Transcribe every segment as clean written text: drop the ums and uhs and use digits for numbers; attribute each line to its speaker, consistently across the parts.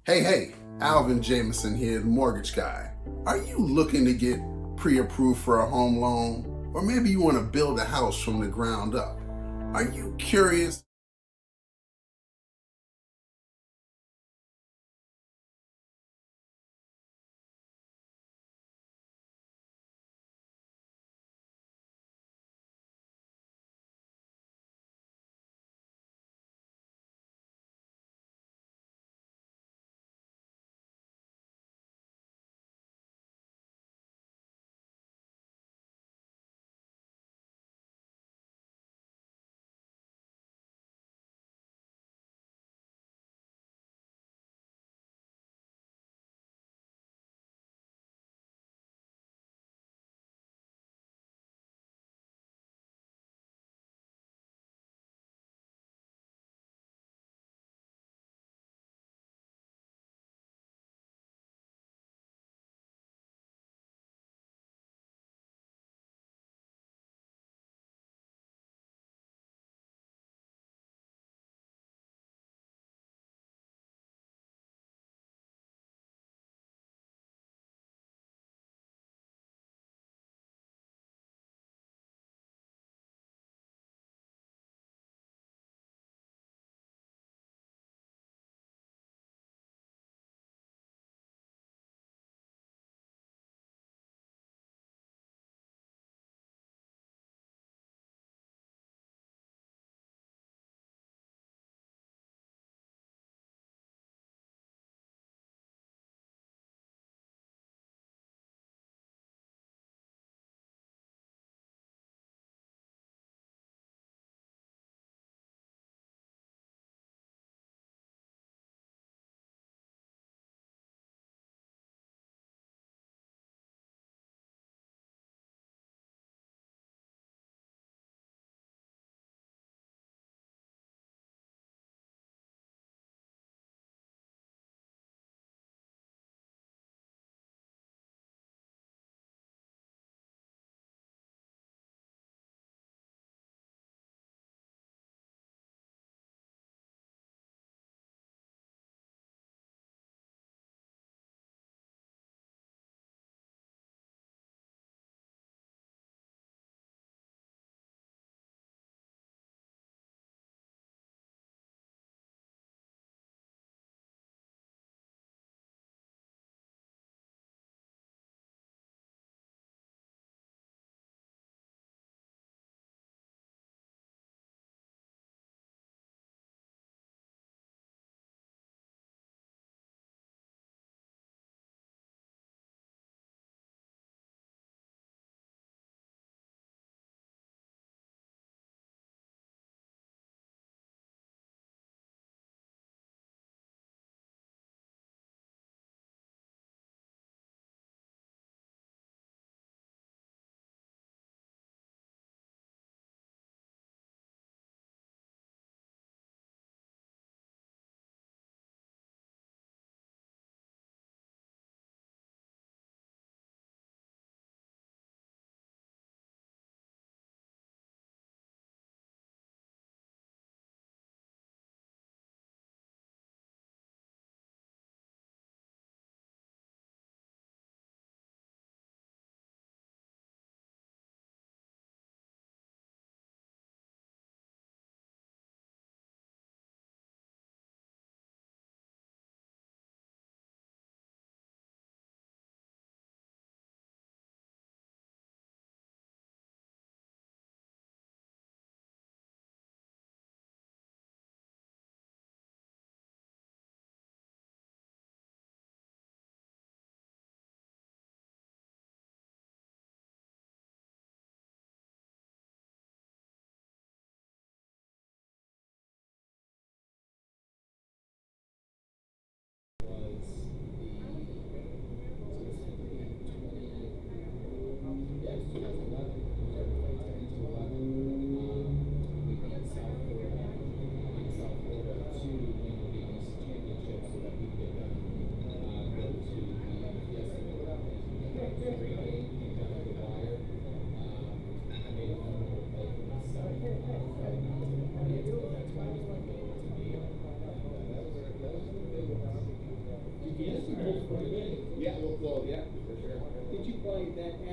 Speaker 1: Hey, Alvin Jameson here, the mortgage guy. Are you looking to get pre approved for a home loan? Or maybe you want to build a house from the ground up? Are you curious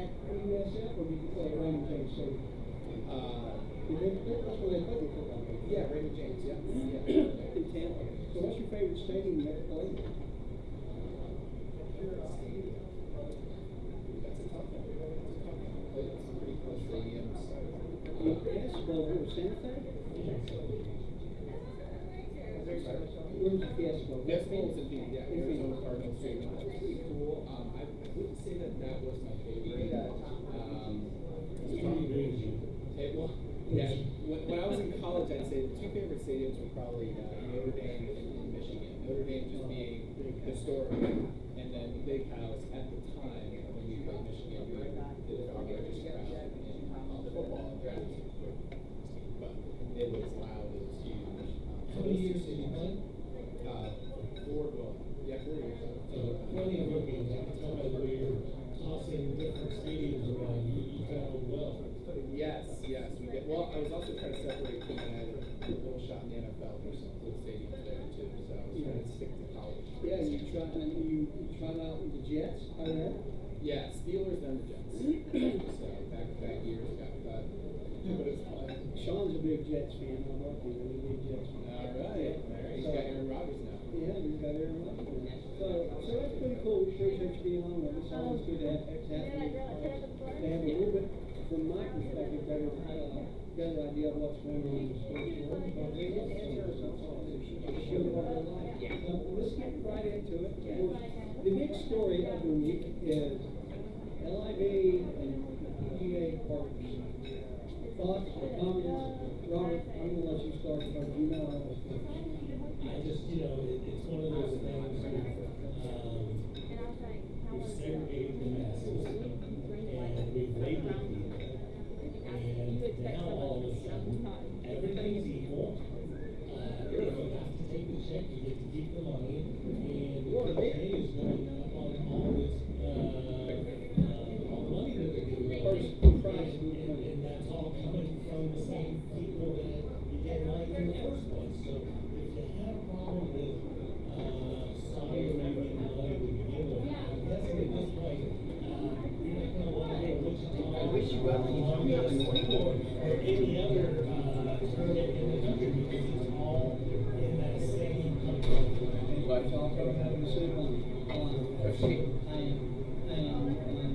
Speaker 2: at USF, or did you play at Raymond James Stadium? That's where they played your football game.
Speaker 3: Yeah, Raymond James, yeah.
Speaker 2: In Tampa. So what's your favorite stadium you ever played in?
Speaker 3: That's a tough one. Played some pretty cool stadiums.
Speaker 2: Yes, well, where was Santa Fe? Where was the Fiesta Bowl?
Speaker 3: That's Phoenix and Phoenix, yeah. Arizona Cardinals Stadium. That's pretty cool. I wouldn't say that was my favorite. Well, yeah. When I was in college, I'd say the two favorite stadiums were probably Notre Dame and Michigan. Notre Dame just being historic, and then the Big House at the time when we played Michigan, we did our largest crowd in football draft. But it was loud, it was huge.
Speaker 4: How many years did you play?
Speaker 3: 4 years.
Speaker 4: Plenty of rookies. I can tell by the way you're tossing different stadiums around. You traveled well.
Speaker 3: Yes, we did. Well, I was also trying to separate from that a little shot in the NFL. There's some cool stadiums there too, so I was trying to stick to college.
Speaker 2: Yeah, you tried out with the Jets, I read.
Speaker 3: Yeah, Steelers then the Jets. So back years got cut. But it's fun.
Speaker 2: Sean's a big Jets fan. My wife is a big Jets fan.
Speaker 3: All right. He's got Aaron Rodgers now.
Speaker 2: Yeah, he's got Aaron Rodgers now. So that's pretty cool. Appreciate you being on with us. Always good to have to have a little bit, from my perspective, better idea of what's going on in the sports world. Let's get right into it. The big story of the week is LIV and PGA partners. Thoughts or comments? Robert, I'm going to let you start because you know I was first.
Speaker 4: I just, it's one of those things where we've segregated the masses and we've labeled people. And now all of a sudden, everything's equal. You have to take the check, you get to keep the money, and the PGA is going up on all this, all the money that they're giving away. And that's all coming from the same people that you get money in the first place. So if you have a problem with Saudi Arabia money to begin with, I'm guessing at this point, you're not going to want to go to Wichita. I wish you would. Or any other tournament in the country because it's all in that same country.
Speaker 2: Like talk about having to sit on I am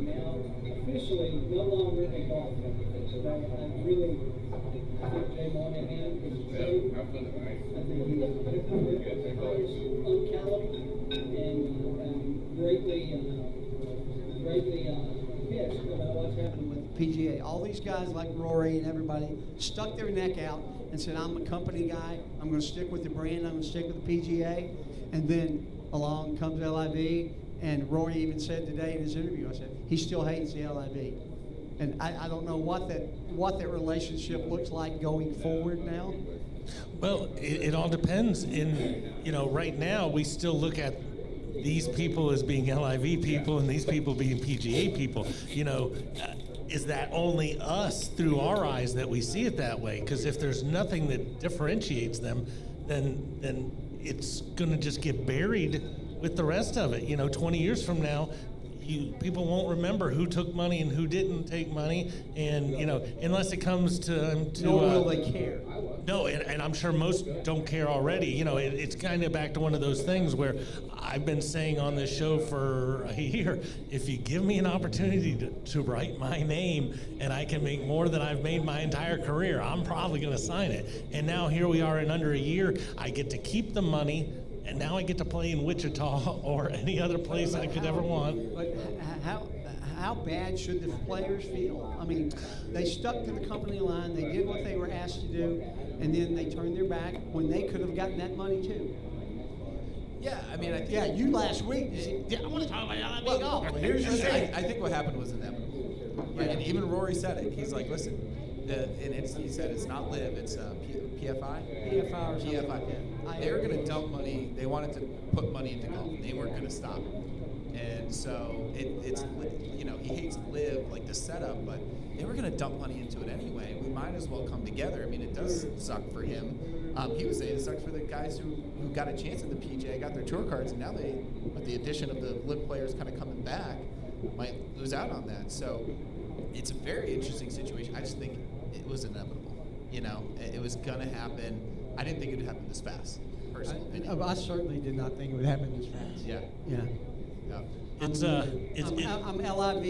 Speaker 2: now officially no longer a golf fan. I really think Jay Monahan is great. I think he is uncallous and greatly pissed about what's happening with the PGA. All these guys like Rory and everybody stuck their neck out and said, I'm a company guy. I'm going to stick with the brand. I'm going to stick with the PGA. And then along comes LIV. And Rory even said today in his interview, I said, he still hates the LIV. And I don't know what that relationship looks like going forward now.
Speaker 5: Well, it all depends. Right now we still look at these people as being LIV people and these people being PGA people. Is that only us through our eyes that we see it that way? Because if there's nothing that differentiates them, then it's going to just get buried with the rest of it. 20 years from now, people won't remember who took money and who didn't take money, and unless it comes to
Speaker 2: Nor will they care.
Speaker 5: No, and I'm sure most don't care already. It's kind of back to one of those things where I've been saying on this show for a year, if you give me an opportunity to write my name and I can make more than I've made my entire career, I'm probably going to sign it. And now here we are in under a year. I get to keep the money. And now I get to play in Wichita or any other place I could ever want.
Speaker 2: But how bad should the players feel? I mean, they stuck to the company line. They did what they were asked to do, and then they turned their back when they could have gotten that money too.
Speaker 6: Yeah, I mean, I think.
Speaker 2: Yeah, you last week. I want to talk about LIV golf.
Speaker 6: Here's the thing. I think what happened was inevitable. Right? And even Rory said it. He's like, listen, he said it's not LIV, it's PFI?
Speaker 2: PFI or something.
Speaker 6: PFI. They were going to dump money. They wanted to put money into golf. They weren't going to stop it. And so it's he hates LIV, like the setup, but they were going to dump money into it anyway. We might as well come together. I mean, it does suck for him. He was saying it sucks for the guys who got a chance at the PGA, got their tour cards, and now with the addition of the LIV players kind of coming back, might lose out on that. So it's a very interesting situation. I just think it was inevitable. You know, it was gonna happen. I didn't think it would happen this fast. Personal opinion.
Speaker 2: I certainly did not think it would happen this fast.
Speaker 6: Yeah.
Speaker 2: Yeah.
Speaker 6: Yeah.
Speaker 2: I'm LIV.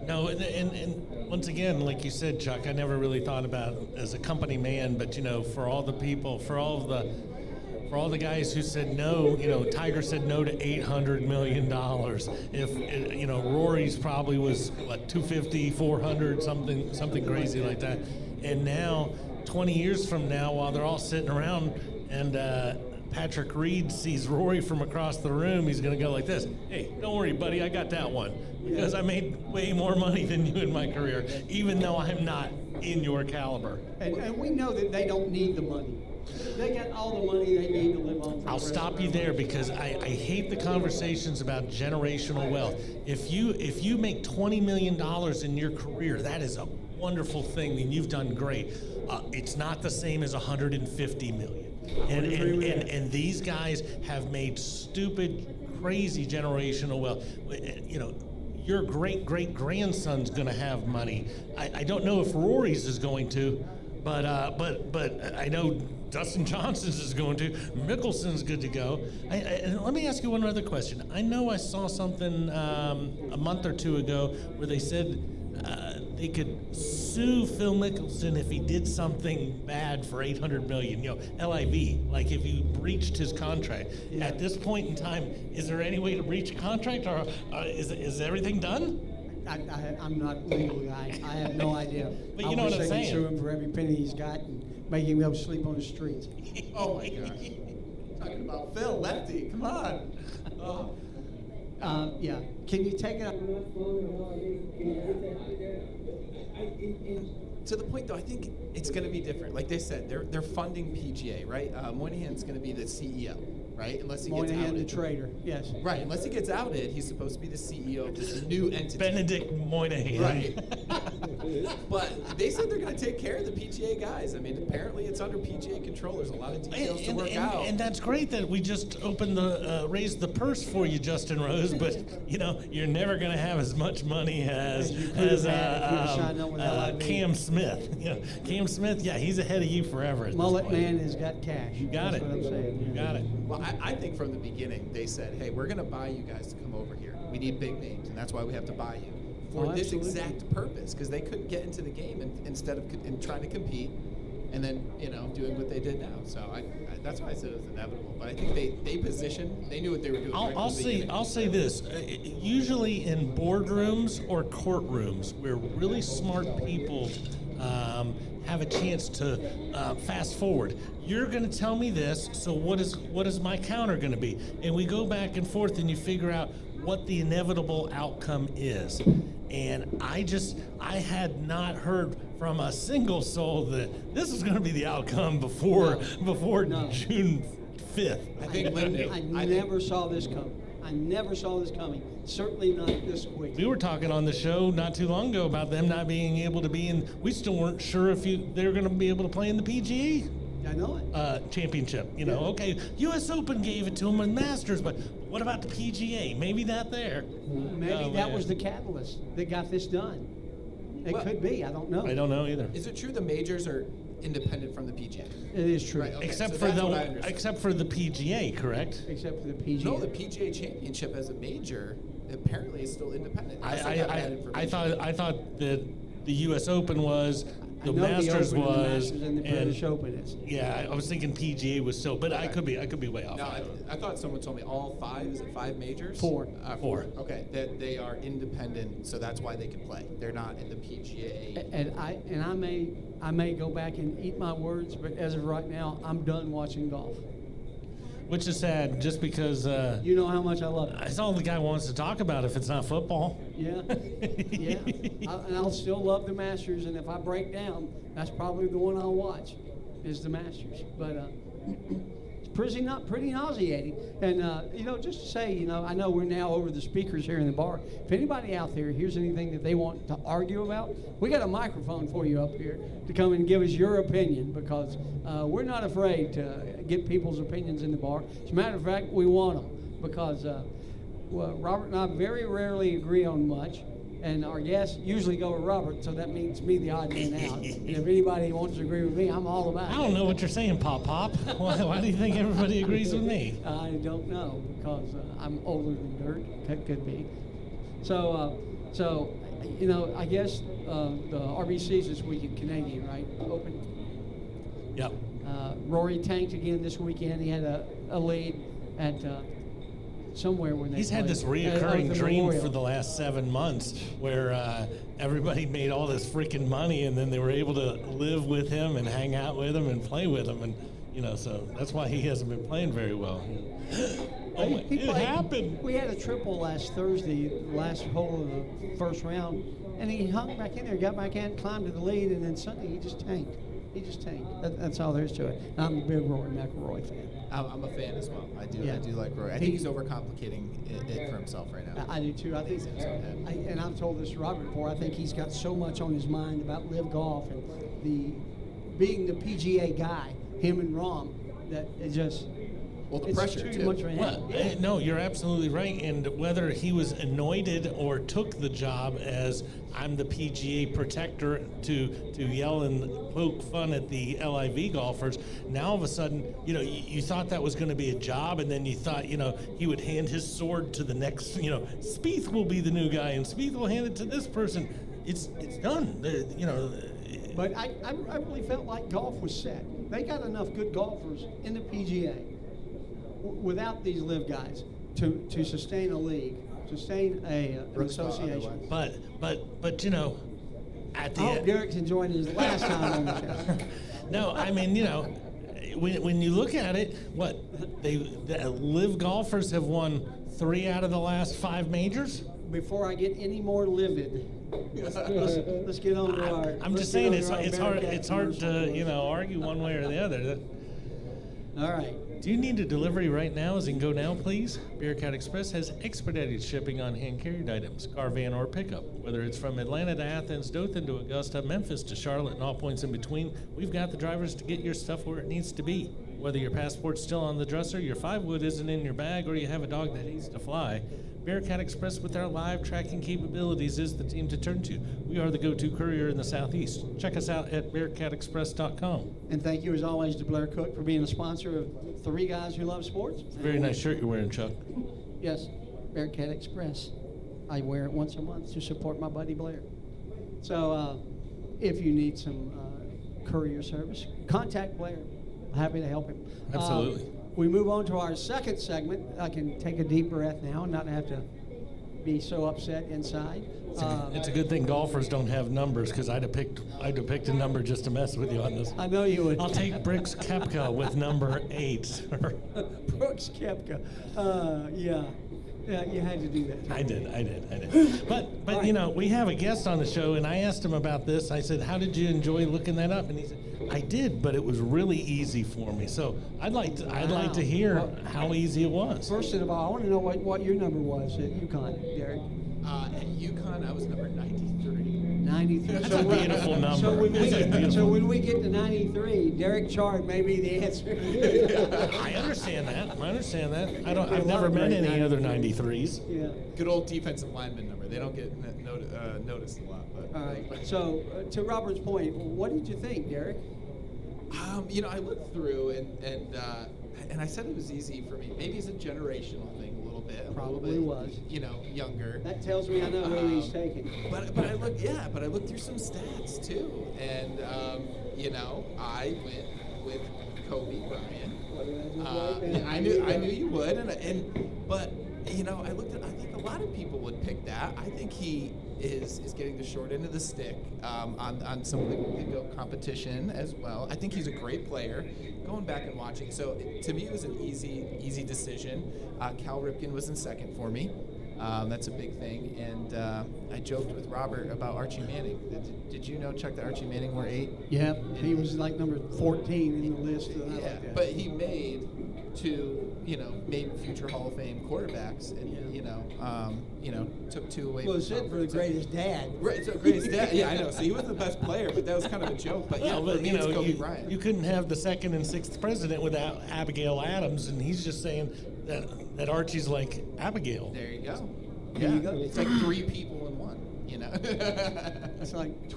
Speaker 5: No, and once again, like you said, Chuck, I never really thought about it as a company man, but you know, for all the people, for all the guys who said no, you know, Tiger said no to $800 million. If you know, Rory's probably was what 250, 400, something crazy like that. And now, 20 years from now, while they're all sitting around and Patrick Reed sees Rory from across the room, he's going to go like this: "Hey, don't worry, buddy, I got that one because I made way more money than you in my career, even though I'm not in your caliber."
Speaker 2: And we know that they don't need the money. They got all the money they need to live on.
Speaker 5: I'll stop you there because I hate the conversations about generational wealth. If you make $20 million in your career, that is a wonderful thing, and you've done great. It's not the same as $150 million. And these guys have made stupid, crazy generational wealth. You know, your great-great-grandson's going to have money. I don't know if Rory's is going to, but I know Dustin Johnson's is going to. Mickelson's good to go. And let me ask you one other question. I know I saw something a month or two ago where they said they could sue Phil Mickelson if he did something bad for $800 million. You know, LIV, like if he breached his contract.
Speaker 2: Yeah.
Speaker 5: At this point in time, is there any way to breach a contract, or is everything done?
Speaker 2: I'm not a legal guy. I have no idea.
Speaker 5: But you know what I'm
Speaker 2: I wish they could
Speaker 5: saying.
Speaker 2: sue him for every penny he's got and make him go sleep on the streets.
Speaker 6: Oh my gosh. Talking about Phil Lefty. Come on. Oh.
Speaker 2: Yeah. Can you take it up?
Speaker 6: To the point, though, I think it's going to be different. Like they said, they're funding PGA, right? Moynihan's going to be the CEO, right? Unless he gets
Speaker 2: Moynihan, the
Speaker 6: outed.
Speaker 2: trader. Yes.
Speaker 6: Right. Unless he gets outed, he's supposed to be the CEO of this new entity.
Speaker 5: Benedict Moynihan.
Speaker 6: Right. But they said they're going to take care of the PGA guys. I mean, apparently it's under PGA control. There's a lot of details to work out.
Speaker 5: And that's great that we just opened raised the purse for you, Justin Rose. But you know, you're never going to have as much money as Cam Smith. You know, Cam Smith, yeah, he's ahead of you forever. At
Speaker 2: Mullet
Speaker 5: this point.
Speaker 2: man has got cash.
Speaker 5: You got
Speaker 2: That's
Speaker 5: it.
Speaker 2: what I'm saying.
Speaker 5: You got it.
Speaker 6: Well, I think from the beginning they said, hey, we're going to buy you guys to come over here. We need big names, and that's why we have to buy you for
Speaker 2: Oh,
Speaker 6: this
Speaker 2: absolutely.
Speaker 6: exact purpose, because they couldn't get into the game instead of trying to compete and then, you know, doing what they did now. So that's why I said it was inevitable. But I think they positioned, they knew what they were doing. right from the beginning.
Speaker 5: I'll say this. Usually in boardrooms or courtrooms where really smart people have a chance to fast forward. You're going to tell me this, so what is my counter going to be? And we go back and forth, and you figure out what the inevitable outcome is. And I had not heard from a single soul that this is going to be the outcome before
Speaker 2: No.
Speaker 5: June 5th.
Speaker 6: I think Lynn knew.
Speaker 2: I never saw this coming. I never saw this coming. Certainly not this quick.
Speaker 5: We were talking on the show not too long ago about them not being able to be in. We still weren't sure if they were going to be able to play in the PGA
Speaker 2: I know it.
Speaker 5: championship. You know, okay, U.S. Open gave it to them in Masters, but what about the PGA? Maybe not there.
Speaker 2: Maybe
Speaker 5: Oh,
Speaker 2: that
Speaker 5: man.
Speaker 2: was the catalyst that got this done. It
Speaker 6: Well,
Speaker 2: could be. I don't know.
Speaker 5: I don't know either.
Speaker 6: Is it true the majors are independent from the PGA?
Speaker 2: It is true.
Speaker 6: Right, okay.
Speaker 5: Except
Speaker 6: so
Speaker 5: for
Speaker 6: that's what I understood.
Speaker 5: except for the PGA, correct?
Speaker 2: Except for the PGA.
Speaker 6: No, the PGA Championship as a major apparently is still independent. Unless they have bad information.
Speaker 5: I thought that the U.S. Open was,
Speaker 2: I
Speaker 5: the
Speaker 2: know
Speaker 5: Masters
Speaker 2: Open,
Speaker 5: was,
Speaker 2: the Masters and the British Open is.
Speaker 5: yeah, I was thinking PGA was still, but I could be way off.
Speaker 6: No, I thought someone told me all five. Is it 5 majors?
Speaker 2: Four.
Speaker 5: Four.
Speaker 6: Okay, that they are independent, so that's why they can play. They're not in the PGA.
Speaker 2: And I may go back and eat my words, but as of right now, I'm done watching golf.
Speaker 5: Which is sad, just because
Speaker 2: You know how much I love it.
Speaker 5: that's all the guy wants to talk about if it's not football.
Speaker 2: Yeah, yeah. And I'll still love the Masters, and if I break down, that's probably the one I'll watch, is the Masters. But it's pretty nauseating. And you know, just to say, you know, I know we're now over the speakers here in the bar. If anybody out there hears anything that they want to argue about, we got a microphone for you up here to come and give us your opinion, because we're not afraid to get people's opinions in the bar. As a matter of fact, we want them, because well, Robert and I very rarely agree on much, and our guests usually go with Robert, so that means me the odd man out. And if anybody wants to agree with me, I'm all about it.
Speaker 5: I don't know what you're saying, Pop Pop. Why do you think everybody agrees with me?
Speaker 2: I don't know, because I'm older than dirt. Could be. So, you know, I guess the RBC's this weekend, Canadian, right? Open.
Speaker 5: Yep.
Speaker 2: Rory tanked again this weekend. He had a lead at somewhere when they
Speaker 5: He's had
Speaker 2: played.
Speaker 5: this
Speaker 2: At
Speaker 5: reoccurring
Speaker 2: the
Speaker 5: dream
Speaker 2: Memorial.
Speaker 5: for the last 7 months where everybody made all this freaking money and then they were able to live with him and hang out with him and play with him. And, you know, so that's why he hasn't been playing very well. Oh my,
Speaker 2: He
Speaker 5: it
Speaker 2: played-
Speaker 5: happened.
Speaker 2: We had a triple last Thursday, the last hole of the first round, and he hung back in there, got back in, climbed to the lead, and then Sunday he just tanked. He just tanked. That's all there is to it. I'm a big Rory McIlroy fan.
Speaker 6: I'm a fan as well. I do.
Speaker 2: Yeah.
Speaker 6: I do like Rory. I think he's overcomplicating it for himself right now.
Speaker 2: I do too. I think, and I've told this to Robert before. I think he's got so much on his mind about live golf and being the PGA guy, him and Rahm, that it just
Speaker 6: Well, the
Speaker 2: it's
Speaker 6: pressure
Speaker 2: too
Speaker 6: too.
Speaker 2: much for him.
Speaker 5: Well,
Speaker 2: Yeah.
Speaker 5: no, you're absolutely right. And whether he was anointed or took the job as I'm the PGA protector to yell and poke fun at the LIV golfers, now all of a sudden, you know, you thought that was going to be a job, and then you thought, you know, he would hand his sword to the next, you know, Spieth will be the new guy, and Spieth will hand it to this person. It's done. You know.
Speaker 2: But I really felt like golf was set. They got enough good golfers in the PGA without these live guys to sustain a league, sustain an
Speaker 6: Brooks thought
Speaker 2: association.
Speaker 5: But you know, at the
Speaker 2: I hope Derek's enjoying his last time on the show.
Speaker 5: No, I mean, you know, when you look at it, the live golfers have won 3 out of the last 5 majors.
Speaker 2: Before I get any more livid, let's get on to our.
Speaker 5: I'm
Speaker 2: let's
Speaker 5: just
Speaker 2: get
Speaker 5: saying
Speaker 2: on to our Bearcat
Speaker 5: it's hard
Speaker 2: commercial.
Speaker 5: to, you know, argue one way or the other.
Speaker 2: All right.
Speaker 5: Do you need a delivery right now? As in go now, please? Bearcat Express has expedited shipping on hand-carried items, car, van, or pickup. Whether it's from Atlanta to Athens, Dothan to Augusta, Memphis to Charlotte, and all points in between, we've got the drivers to get your stuff where it needs to be. Whether your passport's still on the dresser, your 5-wood isn't in your bag, or you have a dog that needs to fly, Bearcat Express with our live tracking capabilities is the team to turn to. We are the go-to courier in the Southeast. Check us out at BearcatExpress.com.
Speaker 2: And thank you, as always, to Blair Cook for being a sponsor of 3 Guys Who Love Sports.
Speaker 5: Very nice shirt you're wearing, Chuck.
Speaker 2: Yes, Bearcat Express. I wear it once a month to support my buddy Blair. So if you need some courier service, contact Blair. I'm happy to help him.
Speaker 5: Absolutely.
Speaker 2: We move on to our second segment. I can take a deep breath now and not have to be so upset inside.
Speaker 5: It's a good thing golfers don't have numbers, because I'd have picked a number just to mess with you on this.
Speaker 2: I know you would.
Speaker 5: I'll take Brooks Koepka with number 8.
Speaker 2: Brooks Koepka. Yeah, you had to do that.
Speaker 5: I did. But you know, we have a guest on the show, and I asked him about this. I said, "How did you enjoy looking that up?" And he said, "I did, but it was really easy for me." So I'd like to hear how easy it was.
Speaker 2: First of all, I want to know what your number was at UConn, Derek.
Speaker 6: At UConn, I was number 93.
Speaker 2: 93.
Speaker 5: That's a beautiful number.
Speaker 2: So when we get to 93, Derek Chard may be the answer.
Speaker 5: I understand that. I've
Speaker 2: A lot
Speaker 5: never
Speaker 2: of
Speaker 5: met
Speaker 2: great
Speaker 5: any other
Speaker 2: 93s.
Speaker 5: 93s.
Speaker 2: Yeah.
Speaker 6: Good old defensive lineman number. They don't get noticed a lot. But
Speaker 2: All right. So to Robert's point, what did you think, Derek?
Speaker 6: You know, I looked through and I said it was easy for me. Maybe it's a generational thing a little bit.
Speaker 2: Probably was.
Speaker 6: You know, younger.
Speaker 2: That tells me I know who he's taking.
Speaker 6: But I looked through some stats too, and you know, I went with Kobe Bryant. I knew you would, but you know, I think a lot of people would pick that. I think he is getting the short end of the stick on some of the competition as well. I think he's a great player. Going back and watching, so to me it was an easy decision. Cal Ripken was in second for me. That's a big thing. And I joked with Robert about Archie Manning. Did you know, Chuck, that Archie Manning were 8?
Speaker 2: Yeah, he was like number 14 in the list. That I looked at.
Speaker 6: But he made future Hall of Fame quarterbacks, and took 2 away.
Speaker 2: Well,
Speaker 6: from
Speaker 2: it's it for
Speaker 6: Tom
Speaker 2: the
Speaker 6: Brady.
Speaker 2: greatest dad.
Speaker 6: Right, so greatest dad. Yeah, I know. So he was the best player, but that was kind of a joke. But yeah,
Speaker 5: Well,
Speaker 6: for me,
Speaker 5: you
Speaker 6: it's
Speaker 5: know,
Speaker 6: Kobe Bryant.
Speaker 5: you couldn't have the 2nd and 6th president without Abigail Adams, and he's just saying that Archie's like Abigail.
Speaker 6: There you go.
Speaker 2: There
Speaker 6: Yeah,
Speaker 2: you go.
Speaker 6: it's like 3 people in one. You know.
Speaker 2: It's like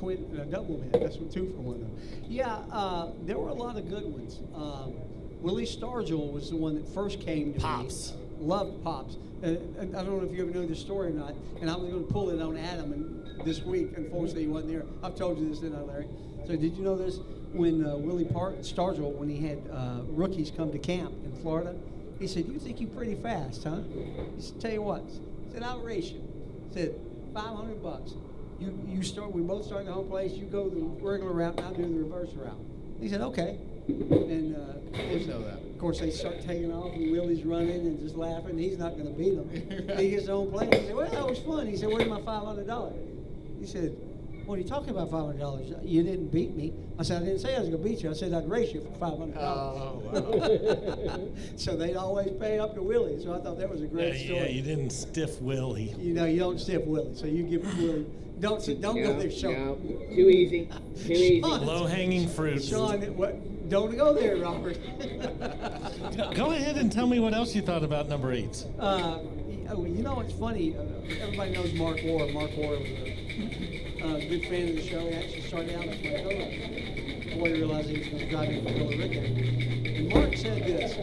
Speaker 2: double man. That's what 2 for 1. Though. Yeah, there were a lot of good ones. Willie Stargell was the one that first came to
Speaker 6: Pops.
Speaker 2: me. Loved Pops. And I don't know if you ever know this story or not. And I was going to pull it on Adam this week. Unfortunately, he wasn't there. I've told you this, didn't I, Larry? So did you know this? When Willie Stargell, when he had rookies come to camp in Florida, he said, "You think you're pretty fast, huh?" He said, "Tell you what." He said, "I'll race you." He said, $500. You start. We both start at the home place. You go the regular route, and I'll do the reverse route. He said, "Okay." And
Speaker 6: Didn't know that.
Speaker 2: of course, they start taking off, and Willie's running and just laughing. He's not going to beat them. He gets his own place. He said, "Well, that was fun." He said, "Where's my $500?" He said, "What are you talking about, $500? You didn't beat me." I said, "I didn't say I was going to beat you. I said I'd race you for $500."
Speaker 6: Oh, wow.
Speaker 2: So they'd always pay up to Willie. So I thought that was a great story.
Speaker 5: Yeah, you didn't stiff Willie.
Speaker 2: You know, you don't stiff Willie. So you give Willie. Don't go there, Sean.
Speaker 3: No, too easy. Too easy.
Speaker 2: Sean,
Speaker 5: Low-hanging fruit.
Speaker 2: Sean, don't go there, Robert.
Speaker 5: Go ahead and tell me what else you thought about number 8.
Speaker 2: You know, it's funny. Everybody knows Mark Ward. Mark Ward was a good fan of the show. He actually started out as my co-host before he realized he was going to drive in for Bill Rickard. And Mark said this: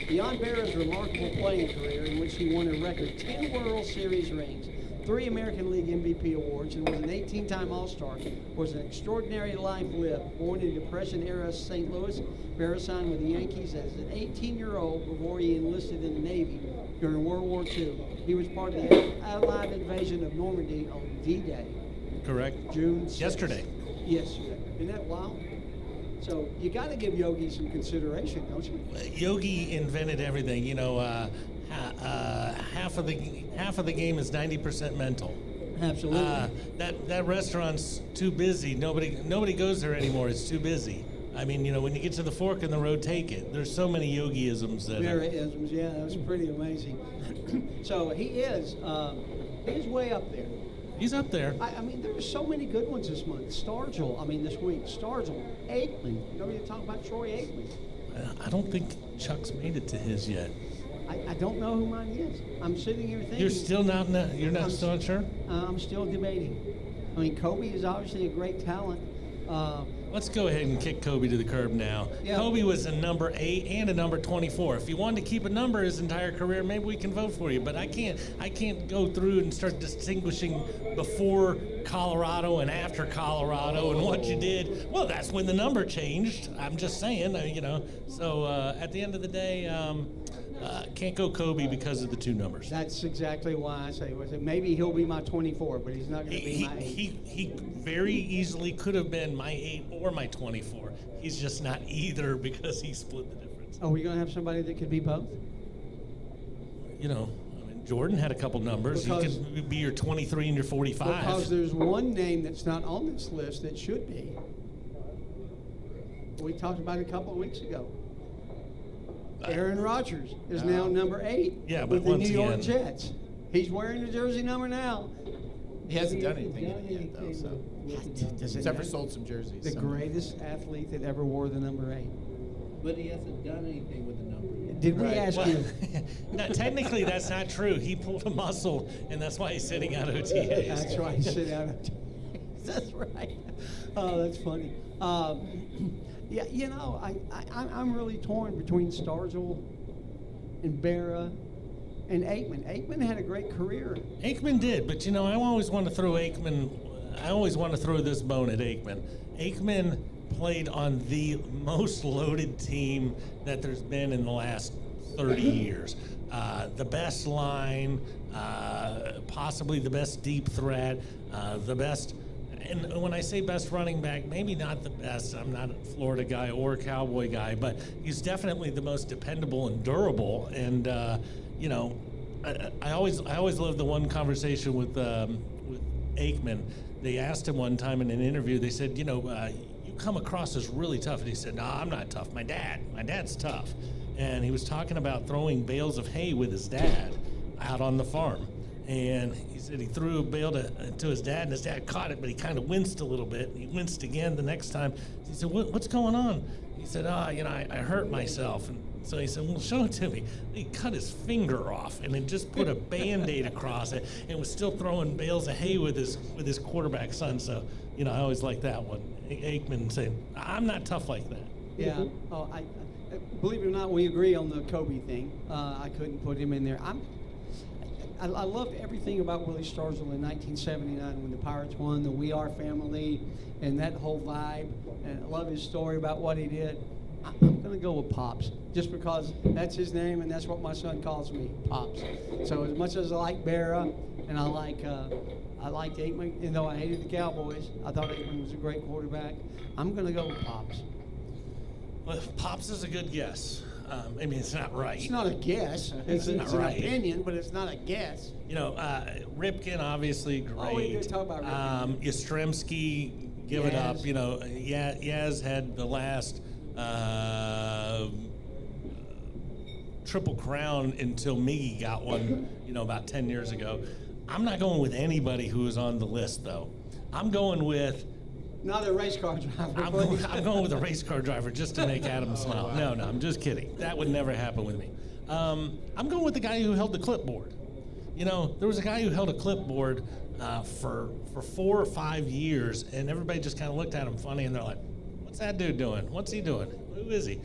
Speaker 2: beyond Berra's remarkable playing career, in which he won a record 10 World Series rings, 3 American League MVP awards, and was an 18-time All-Star, was an extraordinary life lived. Born in Depression-era St. Louis, Berra signed with the Yankees as an 18-year-old before he enlisted in the Navy during World War II. He was part of the Allied invasion of Normandy on D-Day,
Speaker 5: Correct.
Speaker 2: June 6th.
Speaker 5: Yesterday.
Speaker 2: Yesterday. Isn't that wild? So you got to give Yogi some consideration, don't you?
Speaker 5: Yogi invented everything. You know, half of the game is 90% mental.
Speaker 2: Absolutely.
Speaker 5: That restaurant's too busy. Nobody goes there anymore. It's too busy. I mean, you know, when you get to the fork in the road, take it. There's so many Yogi-isms that are.
Speaker 2: Vera-isms, yeah, that was pretty amazing. So he's way up there.
Speaker 5: He's up there.
Speaker 2: I mean, there were so many good ones this month. This week. Stargell, Aikman. Nobody talk about Troy Aikman.
Speaker 5: I don't think Chuck's made it to his yet.
Speaker 2: I don't know who mine is. I'm sitting here thinking.
Speaker 5: You're still not. You're not
Speaker 2: I'm
Speaker 5: still not sure.
Speaker 2: I'm still debating. I mean, Kobe is obviously a great talent.
Speaker 5: Let's go ahead and kick Kobe to the curb now.
Speaker 2: Yeah.
Speaker 5: Kobe was a number 8 and a number 24. If you wanted to keep a number his entire career, maybe we can vote for you. But I can't go through and start distinguishing before Colorado and after Colorado and what you did. Well, that's when the number changed. I'm just saying, you know. So at the end of the day, can't go Kobe because of the 2 numbers.
Speaker 2: That's exactly why I say maybe he'll be my 24, but he's not going to be my 8.
Speaker 5: He very easily could have been my 8 or my 24. He's just not either because he split the difference.
Speaker 2: Are we going to have somebody that could be both?
Speaker 5: You know, I mean, Jordan had a couple numbers.
Speaker 2: Because-
Speaker 5: He could be your 23 and your 45.
Speaker 2: Because there's one name that's not on this list that should be. We talked about it a couple of weeks ago. Aaron Rodgers is now number 8
Speaker 5: Yeah, but
Speaker 2: with the
Speaker 5: once
Speaker 2: New York
Speaker 5: again-
Speaker 2: Jets. He's wearing the jersey number now.
Speaker 6: He hasn't done anything in it yet, though. So
Speaker 2: Does it
Speaker 6: except for
Speaker 2: matter?
Speaker 6: sold some jerseys.
Speaker 2: The
Speaker 6: so.
Speaker 2: greatest athlete that ever wore the number 8.
Speaker 7: But he hasn't done anything with the number yet.
Speaker 2: Did we
Speaker 6: Right.
Speaker 2: ask
Speaker 5: Well,
Speaker 2: you?
Speaker 5: no, technically, that's not true. He pulled a muscle, and that's why he's sitting out OTAs.
Speaker 2: That's right. Sit down. That's right. Oh, that's funny. Yeah, you know, I'm really torn between Stargell and Berra and Aikman. Aikman had a great career.
Speaker 5: Aikman did, but you know, I always want to throw Aikman. I always want to throw this bone at Aikman. Aikman played on the most loaded team that there's been in the last 30 years. The best line, possibly the best deep threat, the best. And when I say best running back, maybe not the best. I'm not a Florida guy or a Cowboy guy, but he's definitely the most dependable and durable. And you know, I always love the one conversation with Aikman. They asked him one time in an interview. They said, you know, you come across as really tough, and he said, "No, I'm not tough. My dad's tough." And he was talking about throwing bales of hay with his dad out on the farm. And he said he threw a bale to his dad, and his dad caught it, but he kind of winced a little bit. And he winced again the next time. He said, "What's going on?" He said, you know, I hurt myself." And So he said, well, show it to me. He cut his finger off and then just put a Band-Aid across it and was still throwing bales of hay with his quarterback son. So, you know, I always like that one. Aikman saying, I'm not tough like that.
Speaker 2: Yeah. Oh, I believe it or not, we agree on the Kobe thing. I couldn't put him in there. I loved everything about Willie Starzl in 1979 when the Pirates won, the We Are family, and that whole vibe. And I love his story about what he did. I'm going to go with Pops, just because that's his name and that's what my son calls me, Pops. So as much as I like Berra and I liked Aikman, even though I hated the Cowboys, I thought Aikman was a great quarterback. I'm going to go with Pops.
Speaker 5: Well, Pops is a good guess. I mean, it's not right.
Speaker 2: It's not a guess. It's
Speaker 5: not
Speaker 2: an
Speaker 5: right.
Speaker 2: opinion, but it's not a guess.
Speaker 5: You know, Ripken, obviously great.
Speaker 2: Oh, we did talk about Ripken.
Speaker 5: Yastrzemski, give it up.
Speaker 2: Yaz.
Speaker 5: You know, Yaz had the last Triple Crown until Miggy got one, you know, about 10 years ago. I'm not going with anybody who is on the list, though. I'm going with
Speaker 2: Not a race car driver.
Speaker 5: I'm going with a race car driver just to make Adam smile. No, I'm just kidding. That would never happen with me. I'm going with the guy who held the clipboard. You know, there was a guy who held a clipboard for 4 or 5 years, and everybody just kind of looked at him funny, and they're like, "What's that dude doing? What's he doing? Who is he?"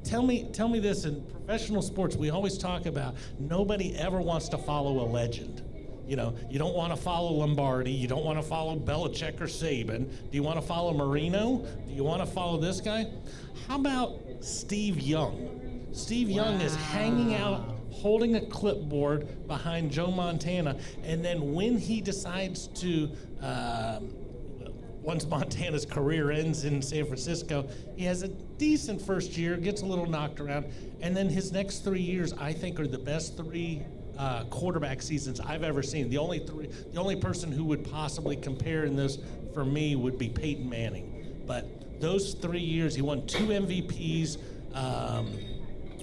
Speaker 5: Tell me this. In professional sports, we always talk about nobody ever wants to follow a legend. You know, you don't want to follow Lombardi. You don't want to follow Belichick or Saban. Do you want to follow Marino? Do you want to follow this guy? How about Steve Young? Steve Young is hanging out, holding a clipboard behind Joe Montana, and then when he decides to, once Montana's career ends in San Francisco, he has a decent first year, gets a little knocked around, and then his next 3 years, I think, are the best 3 quarterback seasons I've ever seen. The only person who would possibly compare in this for me would be Peyton Manning. But those 3 years, he won 2 MVPs,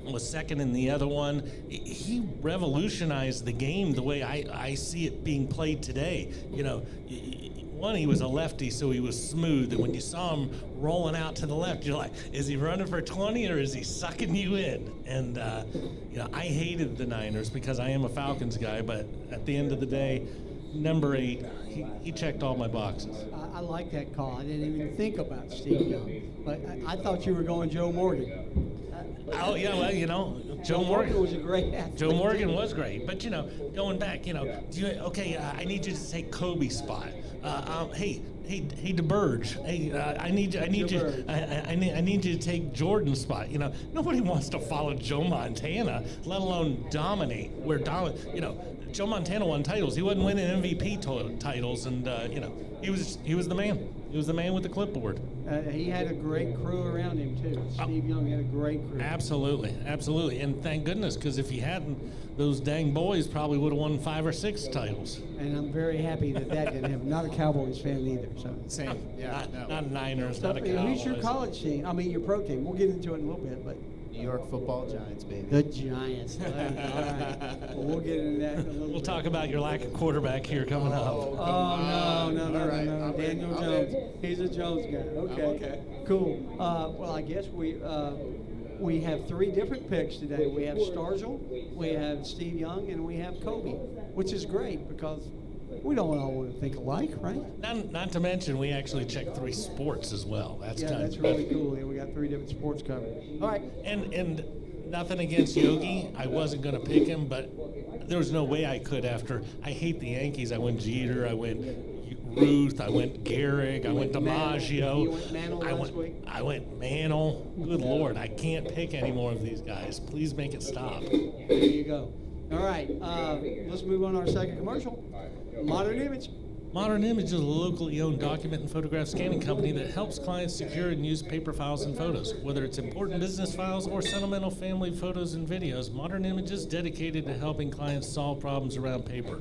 Speaker 5: was second in the other one. He revolutionized the game the way I see it being played today. You know, one, he was a lefty, so he was smooth. And when you saw him rolling out to the left, you're like, is he running for 20 or is he sucking you in? And, you know, I hated the Niners because I am a Falcons guy, but at the end of the day, number 8, he checked all my boxes.
Speaker 2: I like that call. I didn't even think about Steve Young, but I thought you were going Joe Morgan.
Speaker 5: Oh, yeah, well, you know,
Speaker 2: Joe Morgan was a great athlete.
Speaker 5: Joe Morgan was great, but, you know, going back, you know, I need you to take Kobe's spot. Hey, DeBurge. Hey, I need you to take Jordan's spot. You know, nobody wants to follow Joe Montana, let alone dominate. You know, Joe Montana won titles. He wasn't winning MVP titles, and you know, he was the man. He was the man with the clipboard.
Speaker 2: He had a great crew around him too. Steve Young had a great crew.
Speaker 5: Absolutely, and thank goodness, because if he hadn't, those dang boys probably would have won 5 or 6 titles.
Speaker 2: And I'm very happy that didn't happen. Not a Cowboys fan either. So
Speaker 6: Same. Yeah.
Speaker 5: Not Niners, not a Cowboys.
Speaker 2: Who's your college team? I mean, your pro team. We'll get into it in a little bit, but.
Speaker 6: New York Football Giants, baby.
Speaker 2: The Giants. All right. Well, we'll get into that in a little bit.
Speaker 5: We'll talk about your lack of quarterback here coming up.
Speaker 2: Oh, no.
Speaker 6: All right.
Speaker 2: Daniel Jones. He's a Jones guy. Okay. Cool. Well, I guess we have 3 different picks today. We have Starzl, we have Steve Young, and we have Kobe, which is great because we don't all want to think alike, right?
Speaker 5: Not to mention, we actually checked 3 sports as well. That's
Speaker 2: really cool. Yeah, we got 3 different sports covered. All right.
Speaker 5: And nothing against Yogi. I wasn't going to pick him, but there was no way I could after. I hate the Yankees. I went Jeter. I went Ruth. I went Gehrig. I went DiMaggio.
Speaker 2: You went Mantle last week?
Speaker 5: I went Mantle. Good Lord. I can't pick any more of these guys. Please make it stop.
Speaker 2: There you go. All right. Let's move on to our second commercial. Modern Image.
Speaker 5: Modern Image is a locally owned document and photograph scanning company that helps clients secure and use paper files and photos. Whether it's important business files or sentimental family photos and videos, Modern Image is dedicated to helping clients solve problems around paper.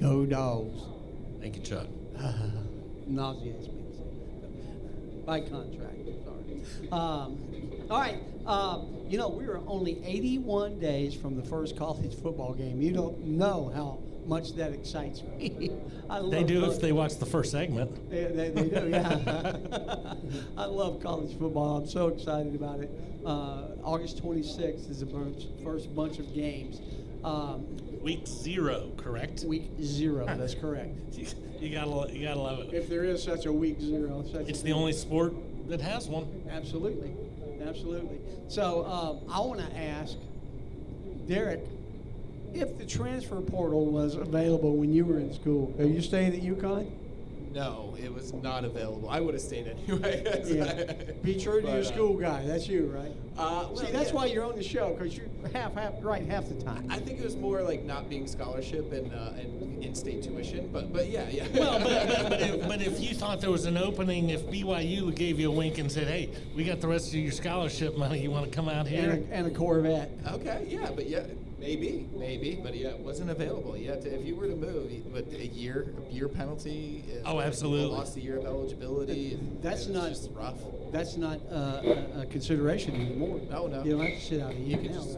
Speaker 2: Go Dogs.
Speaker 5: Thank you, Chuck.
Speaker 2: Nauseates me. By contract. Sorry. All right. You know, we are only 81 days from the first college football game. You don't know how much that excites me. I love
Speaker 5: They do
Speaker 2: college-
Speaker 5: if they watch the first segment.
Speaker 2: They do, yeah. I love college football. I'm so excited about it. August 26th is the first bunch of games.
Speaker 5: Week 0, correct?
Speaker 2: Week 0, that's correct.
Speaker 5: You gotta love it.
Speaker 2: If there is such a week 0,
Speaker 5: It's the only sport that has one.
Speaker 2: Absolutely, absolutely. So I want to ask Derek, if the transfer portal was available when you were in school, are you staying at UConn?
Speaker 6: No, it was not available. I would have stayed anyway.
Speaker 2: Yeah. Be true to your
Speaker 6: But,
Speaker 2: school guy. That's you, right?
Speaker 6: well,
Speaker 2: See, that's
Speaker 6: yeah.
Speaker 2: why you're on the show, because you're half right half the time.
Speaker 6: I think it was more like not being scholarship and in-state tuition, but yeah.
Speaker 5: Well, but if you thought there was an opening, if BYU gave you a wink and said, "Hey, we got the rest of your scholarship money. You want to come out here?"
Speaker 2: And a Corvette.
Speaker 6: Okay, yeah, but yeah, maybe, but yeah, it wasn't available. Yeah, if you were to move, with a year penalty.
Speaker 5: Oh, absolutely.
Speaker 6: Lost a year of eligibility. And
Speaker 2: That's
Speaker 6: it was
Speaker 2: not
Speaker 6: just rough.
Speaker 2: That's not a consideration anymore.
Speaker 6: No.
Speaker 2: You don't have to sit out a year
Speaker 6: You could
Speaker 2: now,
Speaker 6: just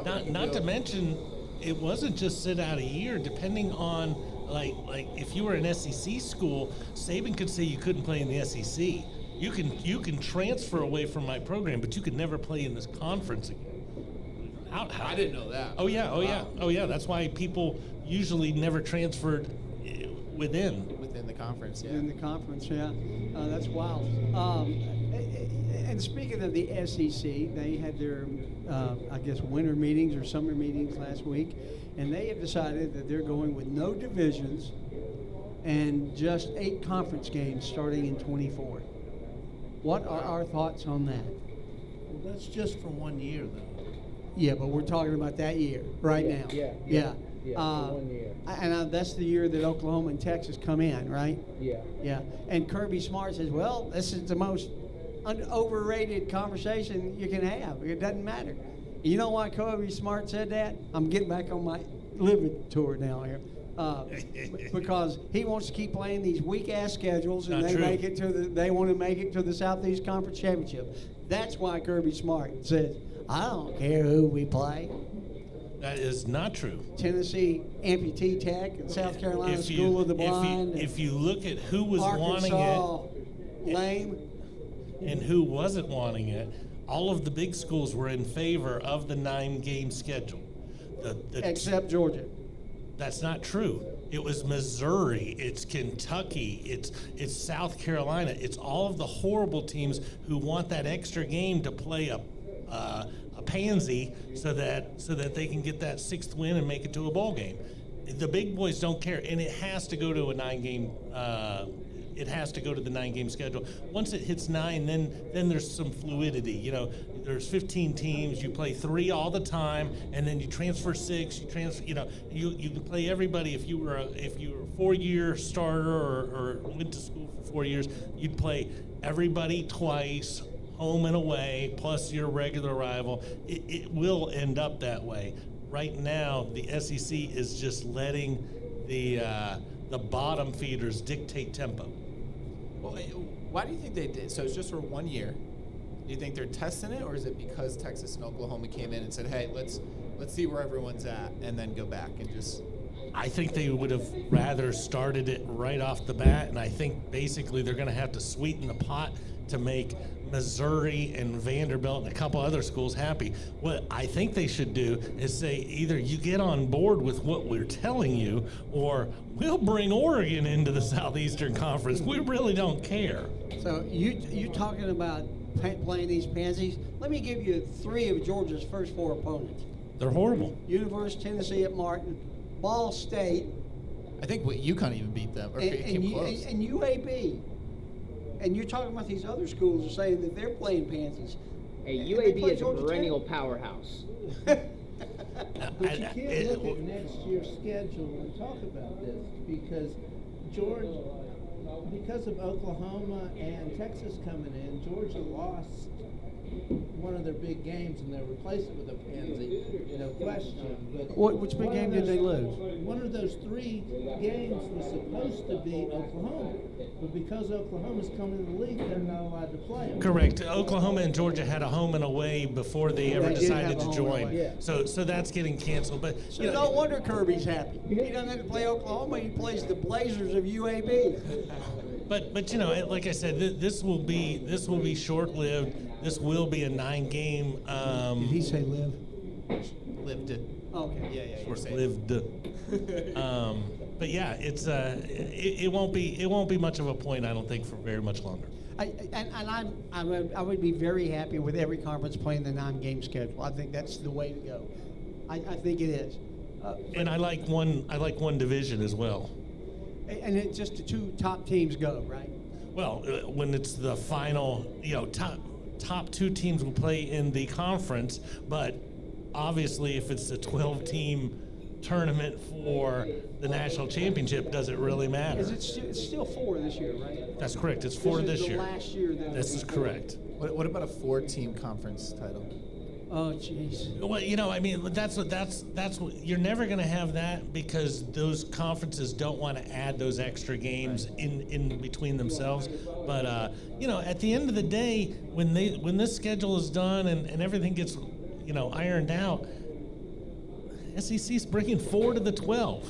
Speaker 2: right?
Speaker 5: Not to mention, it wasn't just sit out a year. Depending on like if you were an SEC school, Saban could say you couldn't play in the SEC. You can transfer away from my program, but you could never play in this conference again.
Speaker 6: I didn't know that.
Speaker 5: Oh yeah,
Speaker 6: Wow.
Speaker 5: oh yeah. That's why people usually never transferred within.
Speaker 6: Within the conference, yeah.
Speaker 2: In the conference, yeah. That's wild. And speaking of the SEC, they had their, I guess, winter meetings or summer meetings last week, and they have decided that they're going with no divisions and just 8 conference games starting in 24. What are our thoughts on that?
Speaker 7: Well, that's just for 1 year, though.
Speaker 2: Yeah, but we're talking about that year right now.
Speaker 3: Yeah, for 1 year.
Speaker 2: And that's the year that Oklahoma and Texas come in, right?
Speaker 3: Yeah.
Speaker 2: Yeah. And Kirby Smart says, well, this is the most overrated conversation you can have. It doesn't matter. You know why Kirby Smart said that? I'm getting back on my living tour now here. Because he wants to keep playing these weak-ass schedules, and
Speaker 5: Not
Speaker 2: they
Speaker 5: true.
Speaker 2: they want to make it to the Southeast Conference Championship. That's why Kirby Smart says, I don't care who we play.
Speaker 5: That is not true.
Speaker 2: Tennessee Amputee Tech and South Carolina School of the Blind.
Speaker 5: If you look at who was wanting
Speaker 2: Arkansas,
Speaker 5: it
Speaker 2: lame.
Speaker 5: and who wasn't wanting it, all of the big schools were in favor of the 9-game schedule.
Speaker 2: Except Georgia.
Speaker 5: That's not true. It was Missouri, it's Kentucky, it's South Carolina, it's all of the horrible teams who want that extra game to play a pansy so that they can get that 6th win and make it to a bowl game. The big boys don't care, and it has to go to a 9-game. It has to go to the 9-game schedule. Once it hits 9, then there's some fluidity. You know, there's 15 teams. You play 3 all the time, and then you transfer 6. You transfer. You know, you can play everybody. If you were a 4-year starter or went to school for 4 years, you'd play everybody twice, home and away, plus your regular rival. It will end up that way. Right now, the SEC is just letting the bottom feeders dictate tempo.
Speaker 6: Well, why do you think they did? So it's just for 1 year. Do you think they're testing it, or is it because Texas and Oklahoma came in and said, "Hey, let's see where everyone's at," and then go back and just?
Speaker 5: I think they would have rather started it right off the bat, and I think basically they're going to have to sweeten the pot to make Missouri and Vanderbilt and a couple other schools happy. What I think they should do is say either you get on board with what we're telling you, or we'll bring Oregon into the Southeastern Conference. We really don't care.
Speaker 2: So you talking about playing these pansies? Let me give you 3 of Georgia's first 4 opponents.
Speaker 5: They're horrible.
Speaker 2: University of Tennessee at Martin, Ball State,
Speaker 6: I think UConn even beat them, or came close.
Speaker 2: and UAB. And you're talking about these other schools are saying that they're playing pansies.
Speaker 3: Hey,
Speaker 2: And they
Speaker 3: UAB
Speaker 2: play
Speaker 3: is a
Speaker 2: Georgia Tech.
Speaker 3: perennial powerhouse.
Speaker 7: But you can't look at next year's schedule and talk about this because because of Oklahoma and Texas coming in, Georgia lost one of their big games and they'll replace it with a pansy, no question. But
Speaker 2: Which big game did they lose?
Speaker 7: One of those 3 games was supposed to be Oklahoma, but because Oklahoma's coming in the league, they're not allowed to play them.
Speaker 5: Correct. Oklahoma and Georgia had a home and away before they ever
Speaker 2: They did
Speaker 5: decided
Speaker 2: have a
Speaker 5: to
Speaker 2: home and
Speaker 5: join.
Speaker 2: away.
Speaker 7: Yeah.
Speaker 5: So that's getting canceled. But
Speaker 2: So
Speaker 5: you know,
Speaker 2: no wonder Kirby's happy. He doesn't have to play Oklahoma. He plays the Blazers of UAB.
Speaker 5: But you know, like I said, this will be short-lived. This will be a 9-game.
Speaker 2: Did he say live?
Speaker 6: Lived it.
Speaker 2: Okay.
Speaker 6: Yeah, you're safe.
Speaker 5: Short-lived. But yeah, it's it won't be much of a point, I don't think, for very much longer.
Speaker 2: I would be very happy with every conference playing the 9-game schedule. I think that's the way to go. I think it is.
Speaker 5: And I like one division as well.
Speaker 2: And it just the 2 top teams go, right?
Speaker 5: Well, when it's the final, you know, top 2 teams will play in the conference, but obviously if it's a 12-team tournament for the national championship, does it really matter?
Speaker 2: It's still 4 this year, right?
Speaker 5: That's correct. It's 4
Speaker 2: is
Speaker 5: this
Speaker 2: the
Speaker 5: year.
Speaker 2: last year that
Speaker 5: This is correct.
Speaker 6: What about a 4-team conference title?
Speaker 2: Oh, jeez.
Speaker 5: Well, you know, I mean, that's what you're never going to have that because those conferences don't want to add those extra games in between themselves. But you know, at the end of the day, when this schedule is done and everything gets, you know, ironed out, SEC's bringing 4 to the 12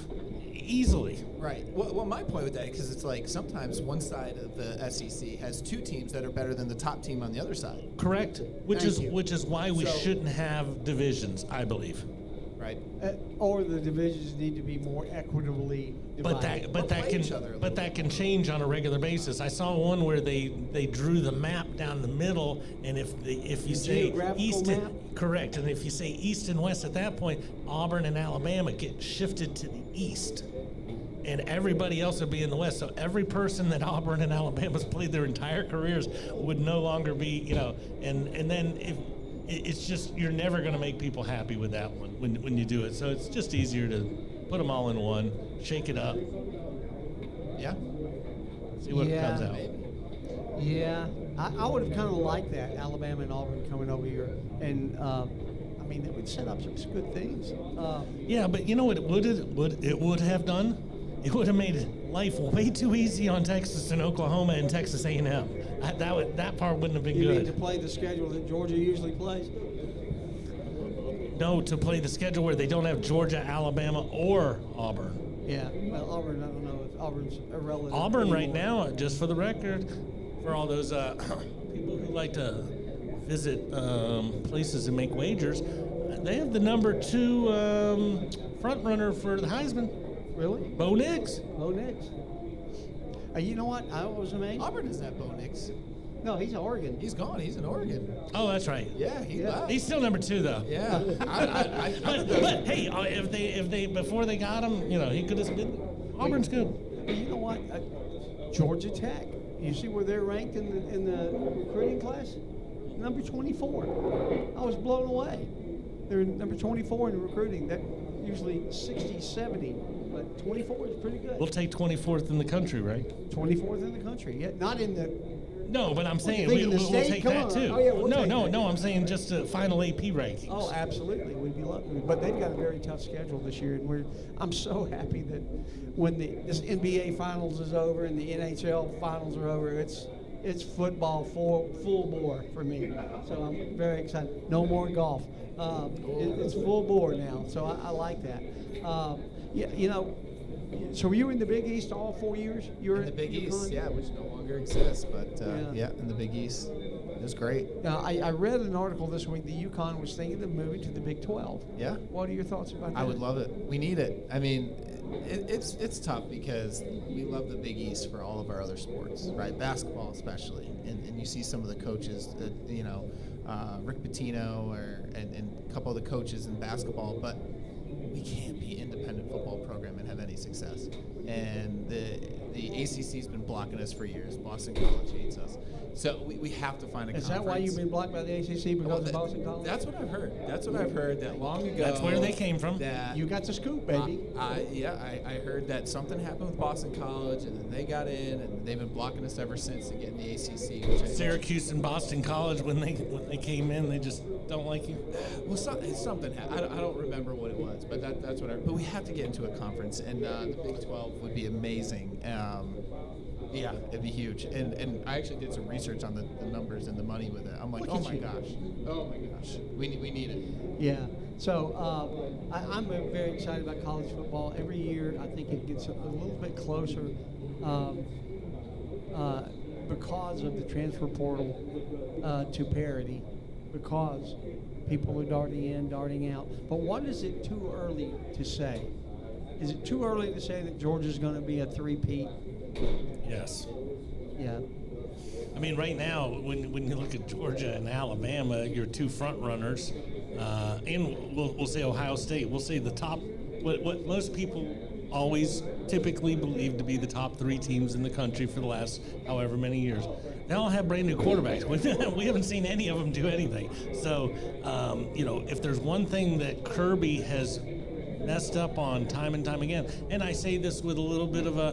Speaker 5: easily.
Speaker 6: Right. Well, my point with that, because it's like sometimes one side of the SEC has 2 teams that are better than the top team on the other side.
Speaker 5: Correct. Which
Speaker 2: Thank you.
Speaker 5: is why we
Speaker 6: So-
Speaker 5: shouldn't have divisions, I believe.
Speaker 6: Right.
Speaker 2: Or the divisions need to be more equitably divided.
Speaker 5: But that
Speaker 6: play
Speaker 5: can
Speaker 6: each other a
Speaker 5: but that can change on a regular basis. I saw one where they drew the map down the middle, and if you
Speaker 2: The
Speaker 5: say
Speaker 2: geographical
Speaker 5: east
Speaker 2: map?
Speaker 5: and correct, and if you say east and west at that point, Auburn and Alabama get shifted to the east, and everybody else would be in the west. So every person that Auburn and Alabama's played their entire careers would no longer be, you know, and then if. It's just you're never going to make people happy with that one when you do it. So it's just easier to put them all in one, shake it up,
Speaker 6: Yeah.
Speaker 5: see what
Speaker 2: Yeah.
Speaker 5: comes out.
Speaker 6: Maybe.
Speaker 2: Yeah, I would have kind of liked that, Alabama and Auburn coming over here. And, I mean, it would set up some good things.
Speaker 5: Yeah, but you know what it would have done? It would have made life way too easy on Texas and Oklahoma and Texas A&M. That part wouldn't have been
Speaker 2: You mean to
Speaker 5: good.
Speaker 2: play the schedule that Georgia usually plays?
Speaker 5: No, to play the schedule where they don't have Georgia, Alabama, or Auburn.
Speaker 2: Yeah, well, Auburn, I don't know if Auburn's irrelevant.
Speaker 5: Auburn right
Speaker 2: anymore.
Speaker 5: now, just for the record, for all those people who like to visit places and make wagers, they have the #2 front runner for the Heisman,
Speaker 2: Really?
Speaker 5: Bo Nix.
Speaker 2: Bo Nix. You know what? I was amazed.
Speaker 6: Auburn is that Bo Nix.
Speaker 2: No, he's Oregon.
Speaker 6: He's gone. He's in Oregon.
Speaker 5: Oh, that's right.
Speaker 6: Yeah, he
Speaker 2: Yeah.
Speaker 6: left.
Speaker 5: He's still #2 though.
Speaker 6: Yeah.
Speaker 5: But hey, if they before they got him, you know, he could have been. Auburn's good.
Speaker 2: But you know what? Georgia Tech. You see where they're ranked in the recruiting class? Number 24. I was blown away. They're number 24 in recruiting. That usually 60, 70, but 24 is pretty good.
Speaker 5: We'll take 24th in the country, right?
Speaker 2: 24th in the country. Yeah, not in the.
Speaker 5: No, but I'm saying
Speaker 2: think of the
Speaker 5: we'll
Speaker 2: state?
Speaker 5: take
Speaker 2: Come
Speaker 5: that
Speaker 2: on.
Speaker 5: too.
Speaker 2: Oh, yeah, we'll take that.
Speaker 5: No. I'm saying just final AP rankings.
Speaker 2: Oh, absolutely. We'd be lucky. But they've got a very tough schedule this year, and I'm so happy that when this NBA finals is over and the NHL finals are over, it's football full bore for me. So I'm very excited. No more golf. It's full bore now, so I like that. Yeah, you know. So were you in the Big East all 4 years? You were
Speaker 6: In the
Speaker 2: at
Speaker 6: Big
Speaker 2: UConn?
Speaker 6: East, yeah, which no longer exists, but
Speaker 2: Yeah.
Speaker 6: in the Big East, it was great.
Speaker 2: Now, I read an article this week that UConn was thinking of moving to the Big 12.
Speaker 6: Yeah.
Speaker 2: What are your thoughts about that?
Speaker 6: I would love it. We need it. I mean, it's tough because we love the Big East for all of our other sports, right? Basketball especially, and you see some of the coaches, Rick Pitino and a couple of the coaches in basketball, but we can't be an independent football program and have any success. And the ACC's been blocking us for years. Boston College hates us. So we have to find a
Speaker 2: Is
Speaker 6: conference.
Speaker 2: that why you've been blocked by the ACC because of Boston College?
Speaker 6: That's what I've heard. That's what I've heard, that long ago.
Speaker 5: That's where they came from.
Speaker 6: That,
Speaker 2: You got the scoop, baby.
Speaker 6: I heard that something happened with Boston College, and then they got in, and they've been blocking us ever since to get in the ACC. Which
Speaker 5: Syracuse and Boston College, when they came in, they just don't like you.
Speaker 6: Well, something happened. I don't remember what it was, but that's what I. But we have to get into a conference, and the Big 12 would be amazing. Yeah, it'd be huge. And I actually did some research on the numbers and the money with it. I'm like,
Speaker 2: Look
Speaker 6: oh
Speaker 2: at
Speaker 6: my
Speaker 2: you.
Speaker 6: gosh, we need it.
Speaker 2: Yeah. So I'm very excited about college football. Every year, I think it gets a little bit closer because of the transfer portal to parity, because people are darting in, darting out. But what is it too early to say? Is it too early to say that Georgia's going to be a three-peat?
Speaker 5: Yes.
Speaker 2: Yeah.
Speaker 5: I mean, right now, when you look at Georgia and Alabama, your two front runners, and we'll say Ohio State. We'll say the top, what most people always typically believe to be the top three teams in the country for the last however many years. They all have brand new quarterbacks. We haven't seen any of them do anything. So, if there's one thing that Kirby has messed up on time and time again, and I say this with a little bit of a,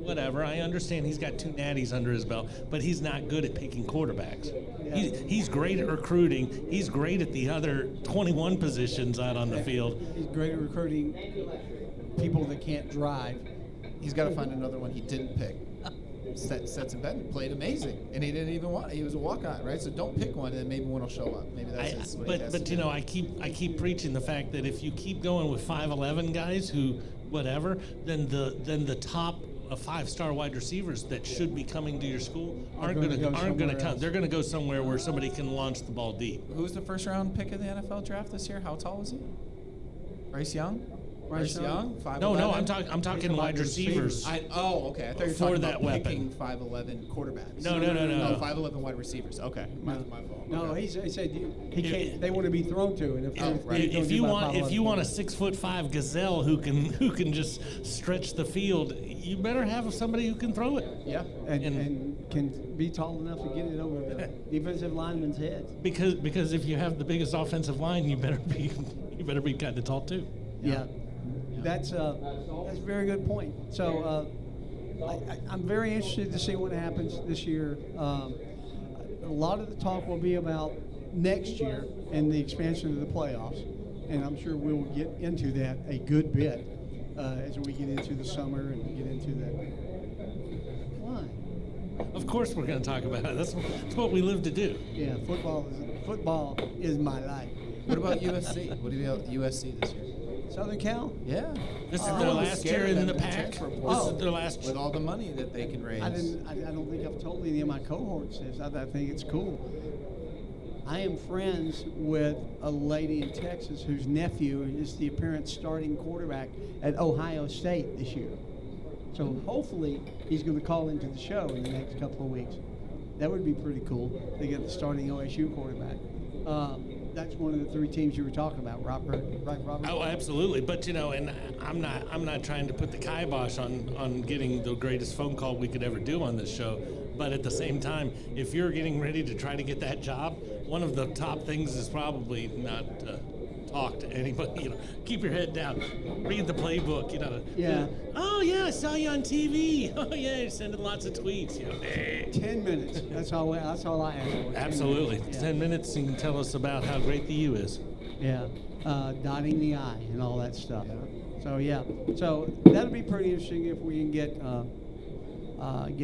Speaker 5: whatever. I understand he's got 2 natties under his belt, but he's not good at picking quarterbacks.
Speaker 2: Yeah.
Speaker 5: He's great at recruiting. He's great at the other 21 positions out on the field.
Speaker 2: He's great at recruiting people that can't drive.
Speaker 6: He's got to find another one he didn't pick. Stetson Bennett played amazing, and he didn't even want it. He was a walk-on, right? So don't pick one, and then maybe one will show up. Maybe that's what he has to do.
Speaker 5: I keep preaching the fact that if you keep going with 5'11" guys who whatever, then the top 5-star wide receivers that should be coming to your school aren't going to come.
Speaker 2: else.
Speaker 5: They're going to go somewhere where somebody can launch the ball deep.
Speaker 6: Who was the first-round pick of the NFL draft this year? How tall was he? Bryce Young.
Speaker 2: Bryce Young?
Speaker 6: 5'11"?
Speaker 5: No, I'm talking wide receivers.
Speaker 6: Okay. I thought you were
Speaker 5: For
Speaker 6: talking
Speaker 5: that
Speaker 6: about
Speaker 5: weapon.
Speaker 6: picking 5'11" quarterbacks.
Speaker 5: No.
Speaker 6: 5'11" wide receivers. Okay, my fault.
Speaker 2: No,
Speaker 6: Okay.
Speaker 2: he said he can't. They want to be thrown to, and
Speaker 5: If you want a 6'5" gazelle who can just stretch the field, you better have somebody who can throw it.
Speaker 6: Yeah.
Speaker 2: and can be tall enough to get it over the defensive lineman's head.
Speaker 5: Because if you have the biggest offensive line, you better be kind of tall too.
Speaker 2: Yeah. That's a very good point. So I'm very interested to see what happens this year. A lot of the talk will be about next year and the expansion of the playoffs, and I'm sure we will get into that a good bit as we get into the summer and get into that. Why?
Speaker 5: Of course, we're going to talk about it. That's what we live to do.
Speaker 2: Yeah, football is my life.
Speaker 6: What about USC? What do you about USC this year?
Speaker 2: Southern Cal?
Speaker 6: Yeah.
Speaker 5: This is
Speaker 6: I
Speaker 5: their
Speaker 6: was
Speaker 5: last
Speaker 6: scared
Speaker 5: year
Speaker 6: of
Speaker 5: in
Speaker 6: them
Speaker 5: the
Speaker 6: in
Speaker 5: pack.
Speaker 6: transfer
Speaker 5: This
Speaker 6: portal.
Speaker 5: is their last.
Speaker 6: With all the money that they can raise.
Speaker 2: I don't think I've told any of my cohorts this. I think it's cool. I am friends with a lady in Texas whose nephew is the apparent starting quarterback at Ohio State this year. So hopefully he's going to call into the show in the next couple of weeks. That would be pretty cool. They get the starting OSU quarterback. That's one of the 3 teams you were talking about, Robert. Right, Robert?
Speaker 5: Oh, absolutely. But and I'm not trying to put the kibosh on getting the greatest phone call we could ever do on this show. But at the same time, if you're getting ready to try to get that job, one of the top things is probably not talk to anybody. Keep your head down, read the playbook.
Speaker 2: Yeah.
Speaker 5: Oh yeah, I saw you on TV. Oh yeah, you're sending lots of tweets.
Speaker 2: 10 minutes. That's all I ask for. 10
Speaker 5: Absolutely.
Speaker 2: minutes.
Speaker 5: 10 minutes, and you can tell us about how great the U is.
Speaker 2: Yeah, dotting the I and all that stuff. So so that'll be pretty interesting if we can get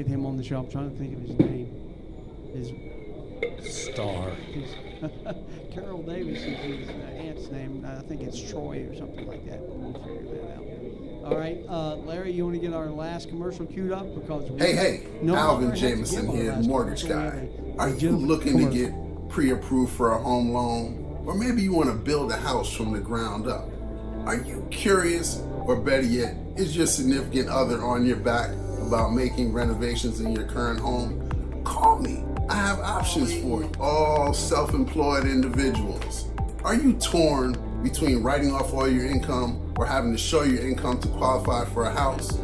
Speaker 2: him on the show. I'm trying to think of his name. His
Speaker 5: Star.
Speaker 2: Carol Davis is his aunt's name. I think it's Troy or something like that. We'll figure that out. All right, Larry, you want to get our last commercial queued up because
Speaker 1: Hey,
Speaker 2: no
Speaker 1: Alvin
Speaker 2: longer have to
Speaker 1: Jameson
Speaker 2: give our
Speaker 1: here,
Speaker 2: last
Speaker 1: Mortgage
Speaker 2: commercial.
Speaker 1: Guy.
Speaker 2: We have a
Speaker 1: Are you
Speaker 2: legitimate
Speaker 1: looking to
Speaker 2: commercial.
Speaker 1: get pre-approved for a home loan? Or maybe you want to build a house from the ground up? Are you curious, or better yet, is your significant other on your back about making renovations in your current home? Call me. I have options for you. All self-employed individuals. Are you torn between writing off all your income or having to show your income to qualify for a house?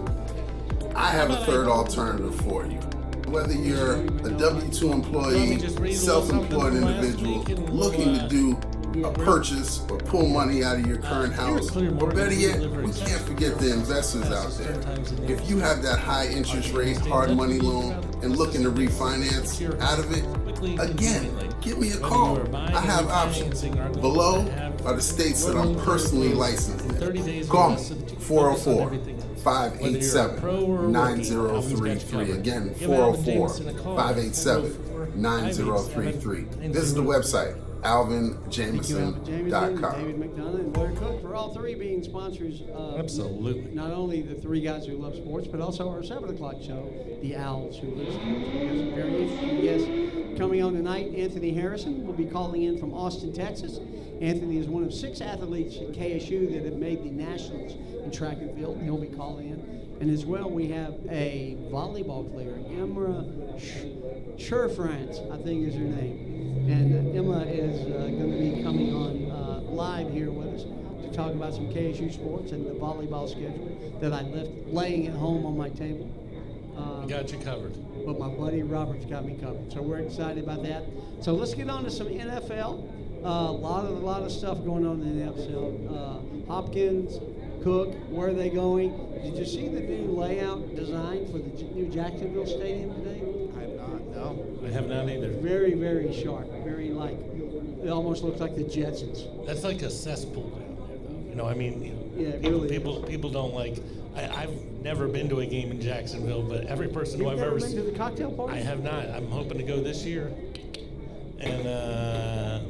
Speaker 1: I have a third alternative for you. Whether you're a W-2 employee, self-employed individual, looking to do a purchase or pull money out of your current house, or better yet, we can't forget the investors out there. If you have that high interest rate, hard money loan, and looking to refinance out of it, again, give me a call. I have options. Below are the states that I'm personally licensed in. Call me, 404-587-9033. Again, 404-587-9033. Visit the website, alvinjameson.com.
Speaker 2: David McDonough, and Blair Cook, for all three being sponsors of
Speaker 5: Absolutely.
Speaker 2: not only the three guys who love sports, but also our 7 o'clock show, The Owls, who listen. We have some very interesting guests coming on tonight. Anthony Harrison will be calling in from Austin, Texas. Anthony is one of 6 athletes at KSU that have made the nationals in track and field. He'll be calling in. And as well, we have a volleyball player, Emma Scherfrantz, I think is her name. And Emma is going to be coming on live here with us to talk about some KSU sports and the volleyball schedule that I left laying at home on my table.
Speaker 5: Got you covered.
Speaker 2: But my buddy Robert's got me covered, so we're excited about that. So let's get on to some NFL. A lot of stuff going on in the NFL. Hopkins, Cook, where are they going? Did you see the new layout design for the new Jacksonville Stadium today?
Speaker 6: I have not. No.
Speaker 5: I have not either.
Speaker 2: Very, very sharp. Very it almost looks like the Jetsons.
Speaker 5: That's like a cesspool down there, though. You know, I mean,
Speaker 2: Yeah, it really is.
Speaker 5: people don't like. I've never been to a game in Jacksonville, but every person who
Speaker 2: You've
Speaker 5: I've
Speaker 2: never
Speaker 5: ever
Speaker 2: been to
Speaker 5: seen,
Speaker 2: the cocktail party?
Speaker 5: I have not. I'm hoping to go this year. And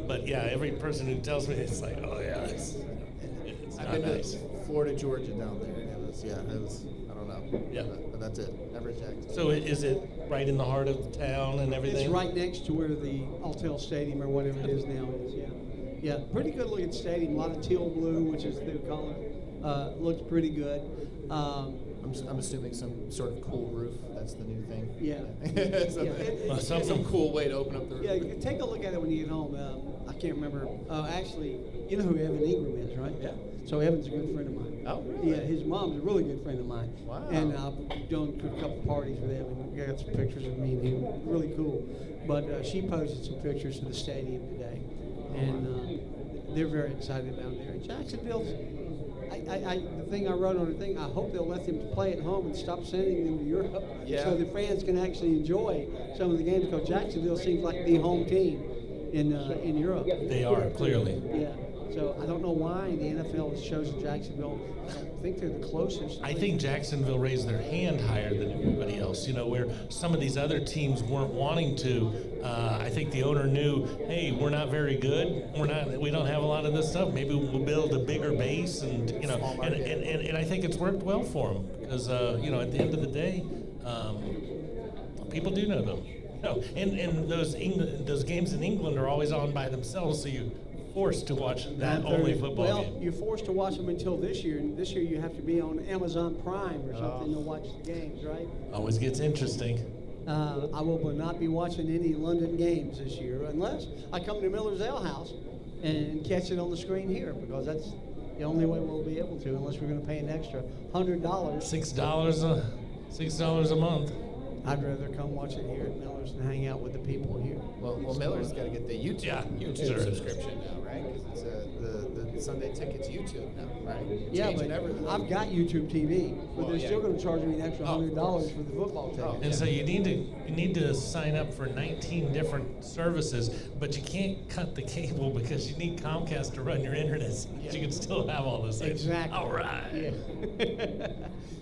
Speaker 5: but yeah, every person who tells me, it's like, oh yeah, it's
Speaker 6: I've
Speaker 5: not
Speaker 6: been
Speaker 5: nice.
Speaker 6: to Florida, Georgia down there. And it was, I don't know.
Speaker 5: Yeah.
Speaker 6: But that's it. Never Jackson.
Speaker 5: So is it right in the heart of the town and everything?
Speaker 2: It's right next to where the Altel Stadium or whatever it is now is. Yeah, yeah, pretty good looking stadium. A lot of teal blue, which is the color. Looks pretty good.
Speaker 6: I'm assuming some sort of cool roof. That's the new thing.
Speaker 2: Yeah.
Speaker 6: Some cool way to open up the roof.
Speaker 2: Yeah, take a look at it when you get home. I can't remember. Actually, you know who Evan Ingram is, right?
Speaker 6: Yeah.
Speaker 2: So Evan's a good friend of mine.
Speaker 6: Oh, really?
Speaker 2: Yeah, his mom's a really good friend of mine.
Speaker 6: Wow.
Speaker 2: And I've done a couple parties with Evan. I got some pictures of me and him. Really cool. But she posted some pictures of the stadium today, and they're very excited down there. And Jacksonville's. The thing I wrote on the thing, I hope they'll let them play at home and stop sending them to Europe so the fans can actually enjoy some of the games, because Jacksonville seems like the home team in Europe.
Speaker 5: They are, clearly.
Speaker 2: Yeah. So I don't know why the NFL has chosen Jacksonville. I don't think they're the closest.
Speaker 5: I think Jacksonville raised their hand higher than everybody else, you know, where some of these other teams weren't wanting to. I think the owner knew, hey, we're not very good. We don't have a lot of this stuff. Maybe we'll build a bigger base, and you know, and I think it's worked well for them because you know, at the end of the day, people do know them. No, and those games in England are always on by themselves, so you're forced to watch that only football
Speaker 2: well,
Speaker 5: game.
Speaker 2: you're forced to watch them until this year. And this year you have to be on Amazon Prime or something to watch the games, right?
Speaker 5: Always gets interesting.
Speaker 2: I will not be watching any London games this year unless I come to Miller's Ale House and catch it on the screen here, because that's the only way we'll be able to, unless we're going to pay an extra $100.
Speaker 5: $6 a month.
Speaker 2: I'd rather come watch it here at Miller's and hang out with the people here.
Speaker 6: Well, Miller's got to get the YouTube
Speaker 5: sure.
Speaker 6: subscription now, right? Because it's the Sunday ticket's YouTube now, right?
Speaker 2: Yeah,
Speaker 6: Changing
Speaker 2: but
Speaker 6: everything.
Speaker 2: I've got YouTube TV, but
Speaker 6: Well,
Speaker 2: they're
Speaker 6: yeah.
Speaker 2: still going to charge me an extra $100 for the football ticket.
Speaker 5: And so you need to sign up for 19 different services, but you can't cut the cable because you need Comcast to run your internet, so that you can still have all this.
Speaker 2: Exactly.
Speaker 5: All right.
Speaker 2: Yeah.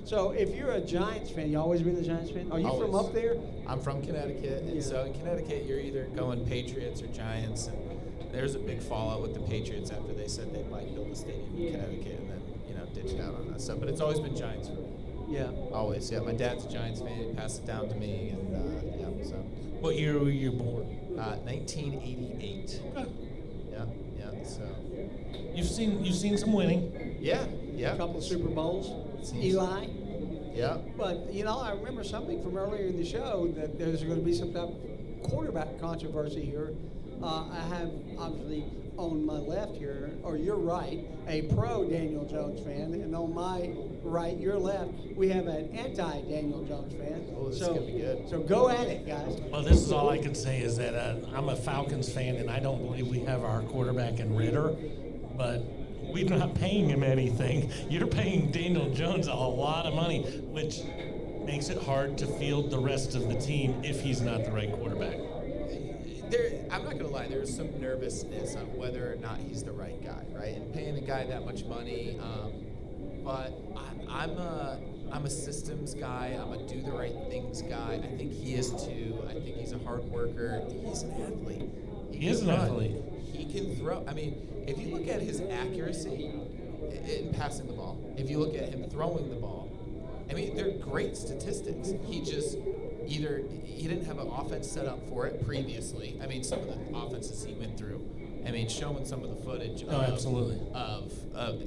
Speaker 2: So if you're a Giants fan, you always been a Giants fan? Are you from
Speaker 6: Always.
Speaker 2: up there?
Speaker 6: I'm from Connecticut, and
Speaker 2: Yeah.
Speaker 6: so in Connecticut, you're either going Patriots or Giants, and there's a big fallout with the Patriots after they said they might build a stadium in Connecticut, and then ditched out on us. So, but it's always been Giants for me.
Speaker 2: Yeah.
Speaker 6: Always, yeah. My dad's a Giants fan. He passed it down to me, and yeah. So,
Speaker 5: What year were you born?
Speaker 6: 1988. Yeah. So,
Speaker 5: You've seen some winning.
Speaker 6: yeah.
Speaker 2: A couple of Super Bowls.
Speaker 6: Seems-
Speaker 2: Eli.
Speaker 6: Yeah.
Speaker 2: But, I remember something from earlier in the show that there's going to be some type of quarterback controversy here. I have, obviously, on my left here, or your right, a pro Daniel Jones fan, and on my right, your left, we have an anti Daniel Jones fan.
Speaker 6: Oh, this is gonna be good.
Speaker 2: So go at it, guys.
Speaker 5: Well, this is all I can say is that I'm a Falcons fan, and I don't believe we have our quarterback in Ritter, but we're not paying him anything. You're paying Daniel Jones a lot of money, which makes it hard to field the rest of the team if he's not the right quarterback.
Speaker 6: I'm not gonna lie. There's some nervousness on whether or not he's the right guy, right? And paying a guy that much money, but I'm a systems guy. I'm a do the right things guy. I think he is too. I think he's a hard worker. I think he's an athlete.
Speaker 5: He is
Speaker 6: can
Speaker 5: an
Speaker 6: run.
Speaker 5: athlete.
Speaker 6: He can throw. I mean, if you look at his accuracy in passing the ball, if you look at him throwing the ball, I mean, they're great statistics. He just either he didn't have an offense set up for it previously. I mean, some of the offenses he went through. I mean, showing some of the footage.
Speaker 5: Oh, absolutely.
Speaker 6: Of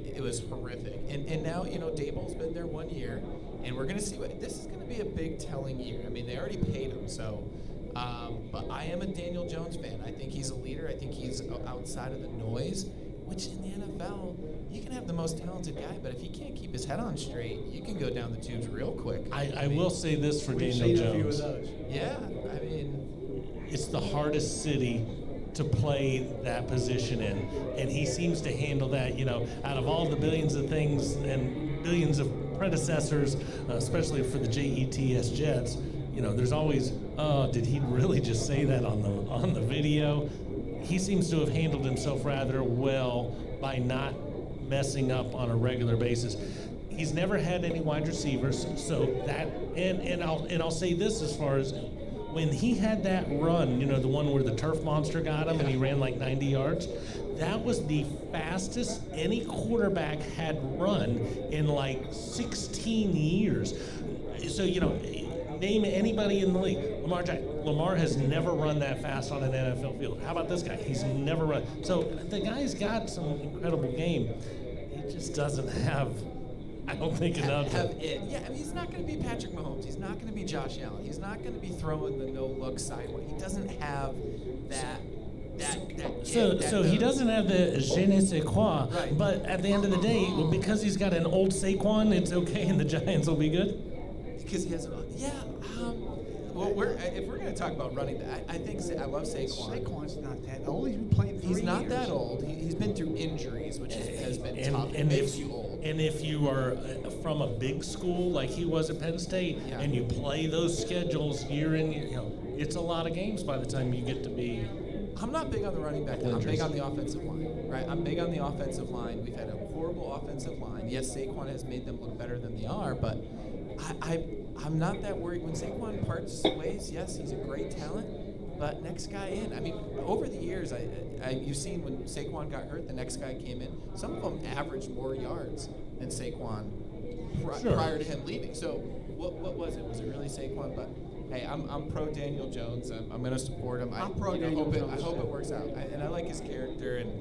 Speaker 6: it was horrific. And now Daboll's been there 1 year, and we're gonna see what this is gonna be a big telling year. I mean, they already paid him, so. But I am a Daniel Jones fan. I think he's a leader. I think he's outside of the noise. Which in the NFL, you can have the most talented guy, but if he can't keep his head on straight, you can go down the tubes real quick.
Speaker 5: I will say this for
Speaker 2: We've
Speaker 5: Daniel
Speaker 2: seen a few of
Speaker 5: Jones.
Speaker 2: those.
Speaker 6: Yeah, I mean,
Speaker 5: It's the hardest city to play that position in, and he seems to handle that. Out of all the billions of things and billions of predecessors, especially for the JETS Jets, there's always, oh, did he really just say that on the video? He seems to have handled himself rather well by not messing up on a regular basis. He's never had any wide receivers, so that and I'll say this as far as when he had that run, the one where the turf monster got him and he ran like 90 yards, that was the fastest any quarterback had run in like 16 years. So, name anybody in the league. Lamar has never run that fast on an NFL field. How about this guy? He's never run. So the guy's got some incredible game. He just doesn't have, I don't think, enough.
Speaker 6: have it. Yeah, I mean, he's not going to be Patrick Mahomes. He's not going to be Josh Allen. He's not going to be throwing the no-look sideways. He doesn't have that.
Speaker 5: So he doesn't have the je ne sais quoi,
Speaker 6: Right.
Speaker 5: but at the end of the day, because he's got an old Saquon, it's okay and the Giants will be good?
Speaker 6: Because he has, well, if we're going to talk about running back, I think I love Saquon.
Speaker 2: Saquon's not that old. He's been playing 3 years.
Speaker 6: He's not that old. He's been through injuries, which has been tough. It
Speaker 5: And
Speaker 6: makes you old.
Speaker 5: and if you are from a big school like he was at Penn State,
Speaker 6: Yeah.
Speaker 5: and you play those schedules year in, it's a lot of games by the time you get to be.
Speaker 6: I'm not big on the running back. I'm big on the offensive line, right? I'm big on the offensive line. We've had a horrible offensive line. Yes, Saquon has made them look better than they are, but I'm not that worried. When Saquon parts ways, yes, he's a great talent, but next guy in. I mean, over the years, you've seen when Saquon got hurt, the next guy came in. Some of them averaged more yards than Saquon prior to him leaving. So what was it? Was it really Saquon? But hey, I'm pro Daniel Jones. I'm going to support him.
Speaker 2: I'm pro Daniel Jones,
Speaker 6: I hope
Speaker 2: too.
Speaker 6: it works out. And I like his character. And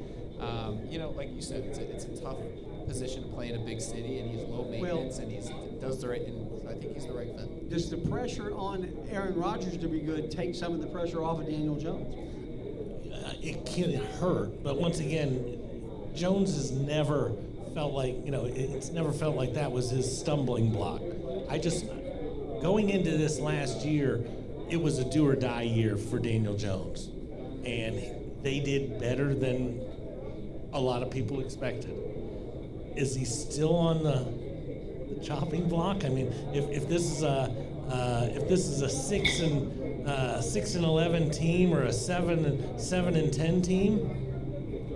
Speaker 6: like you said, it's a tough position to play in a big city, and he's low maintenance, and he does the right. And I think he's the right fit.
Speaker 2: Does the pressure on Aaron Rodgers to be good take some of the pressure off of Daniel Jones?
Speaker 5: It can hurt, but once again, Jones has never felt like, it's never felt like that was his stumbling block. Going into this last year, it was a do or die year for Daniel Jones. And they did better than a lot of people expected. Is he still on the chopping block? I mean, if this is a 6-11 team or a 7-10 team,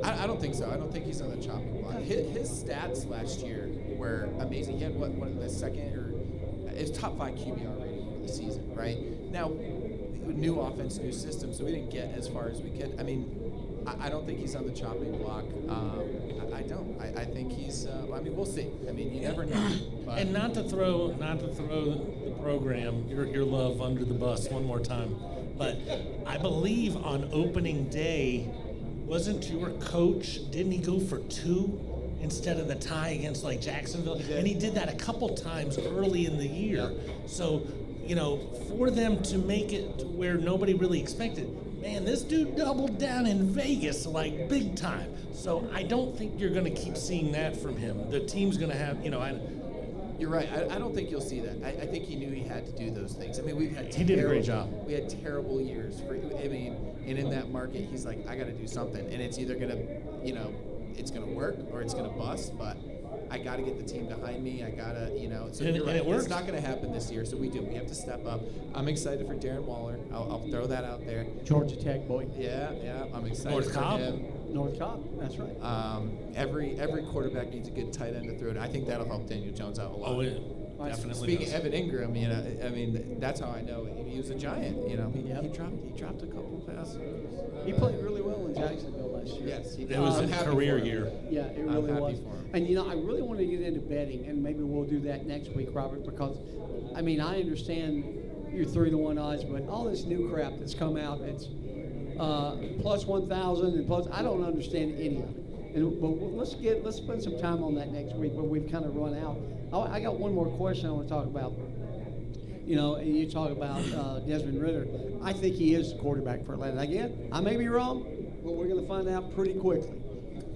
Speaker 6: I don't think so. I don't think he's on the chopping block. His stats last year were amazing. He had the second or his top 5 QBR rating over the season, right? Now, new offense, new system, so we didn't get as far as we could. I mean, I don't think he's on the chopping block. I don't. I think he's. We'll see. I mean, you never know. But
Speaker 5: and not to throw the program, your love under the bus one more time, but I believe on opening day, wasn't your coach? Didn't he go for 2 instead of the tie against like Jacksonville? And he did that a couple times early in the year. So, for them to make it to where nobody really expected, man, this dude doubled down in Vegas like big time. So I don't think you're going to keep seeing that from him. The team's going to have,
Speaker 6: You're right. I don't think you'll see that. I think he knew he had to do those things. I mean, we've had
Speaker 5: He did a great job.
Speaker 6: We had terrible years. And in that market, he's like, I got to do something, and it's either gonna, it's gonna work or it's gonna bust. But I got to get the team behind me. I gotta, So
Speaker 5: And
Speaker 6: you're
Speaker 5: it
Speaker 6: right.
Speaker 5: works.
Speaker 6: It's not gonna happen this year. So we have to step up. I'm excited for Darren Waller. I'll throw that out there.
Speaker 2: Georgia Tech boy.
Speaker 6: Yeah, I'm excited
Speaker 5: North
Speaker 6: for
Speaker 5: Cobb.
Speaker 6: him.
Speaker 2: North Cobb, that's right.
Speaker 6: Every quarterback needs a good tight end to throw to. I think that'll help Daniel Jones out a lot.
Speaker 5: Oh, it definitely
Speaker 6: Speaking
Speaker 5: does.
Speaker 6: of Evan Ingram, I mean, that's how I know he was a giant. He
Speaker 2: Yep.
Speaker 6: dropped a couple passes.
Speaker 2: He played really well in Jacksonville last year.
Speaker 6: Yes, he did.
Speaker 5: It was
Speaker 6: I'm
Speaker 5: a
Speaker 6: happy
Speaker 5: career
Speaker 6: for him.
Speaker 5: year.
Speaker 2: Yeah, it
Speaker 6: I'm
Speaker 2: really
Speaker 6: happy
Speaker 2: was.
Speaker 6: for him.
Speaker 2: And I really want to get into betting, and maybe we'll do that next week, Robert, because I understand your 3-to-1 odds, but all this new crap that's come out, it's plus 1,000 and plus. I don't understand any of it. But let's spend some time on that next week. But we've kind of run out. I got one more question I want to talk about. And you talk about Desmond Ridder. I think he is the quarterback for Atlanta. Again, I may be wrong, but we're going to find out pretty quickly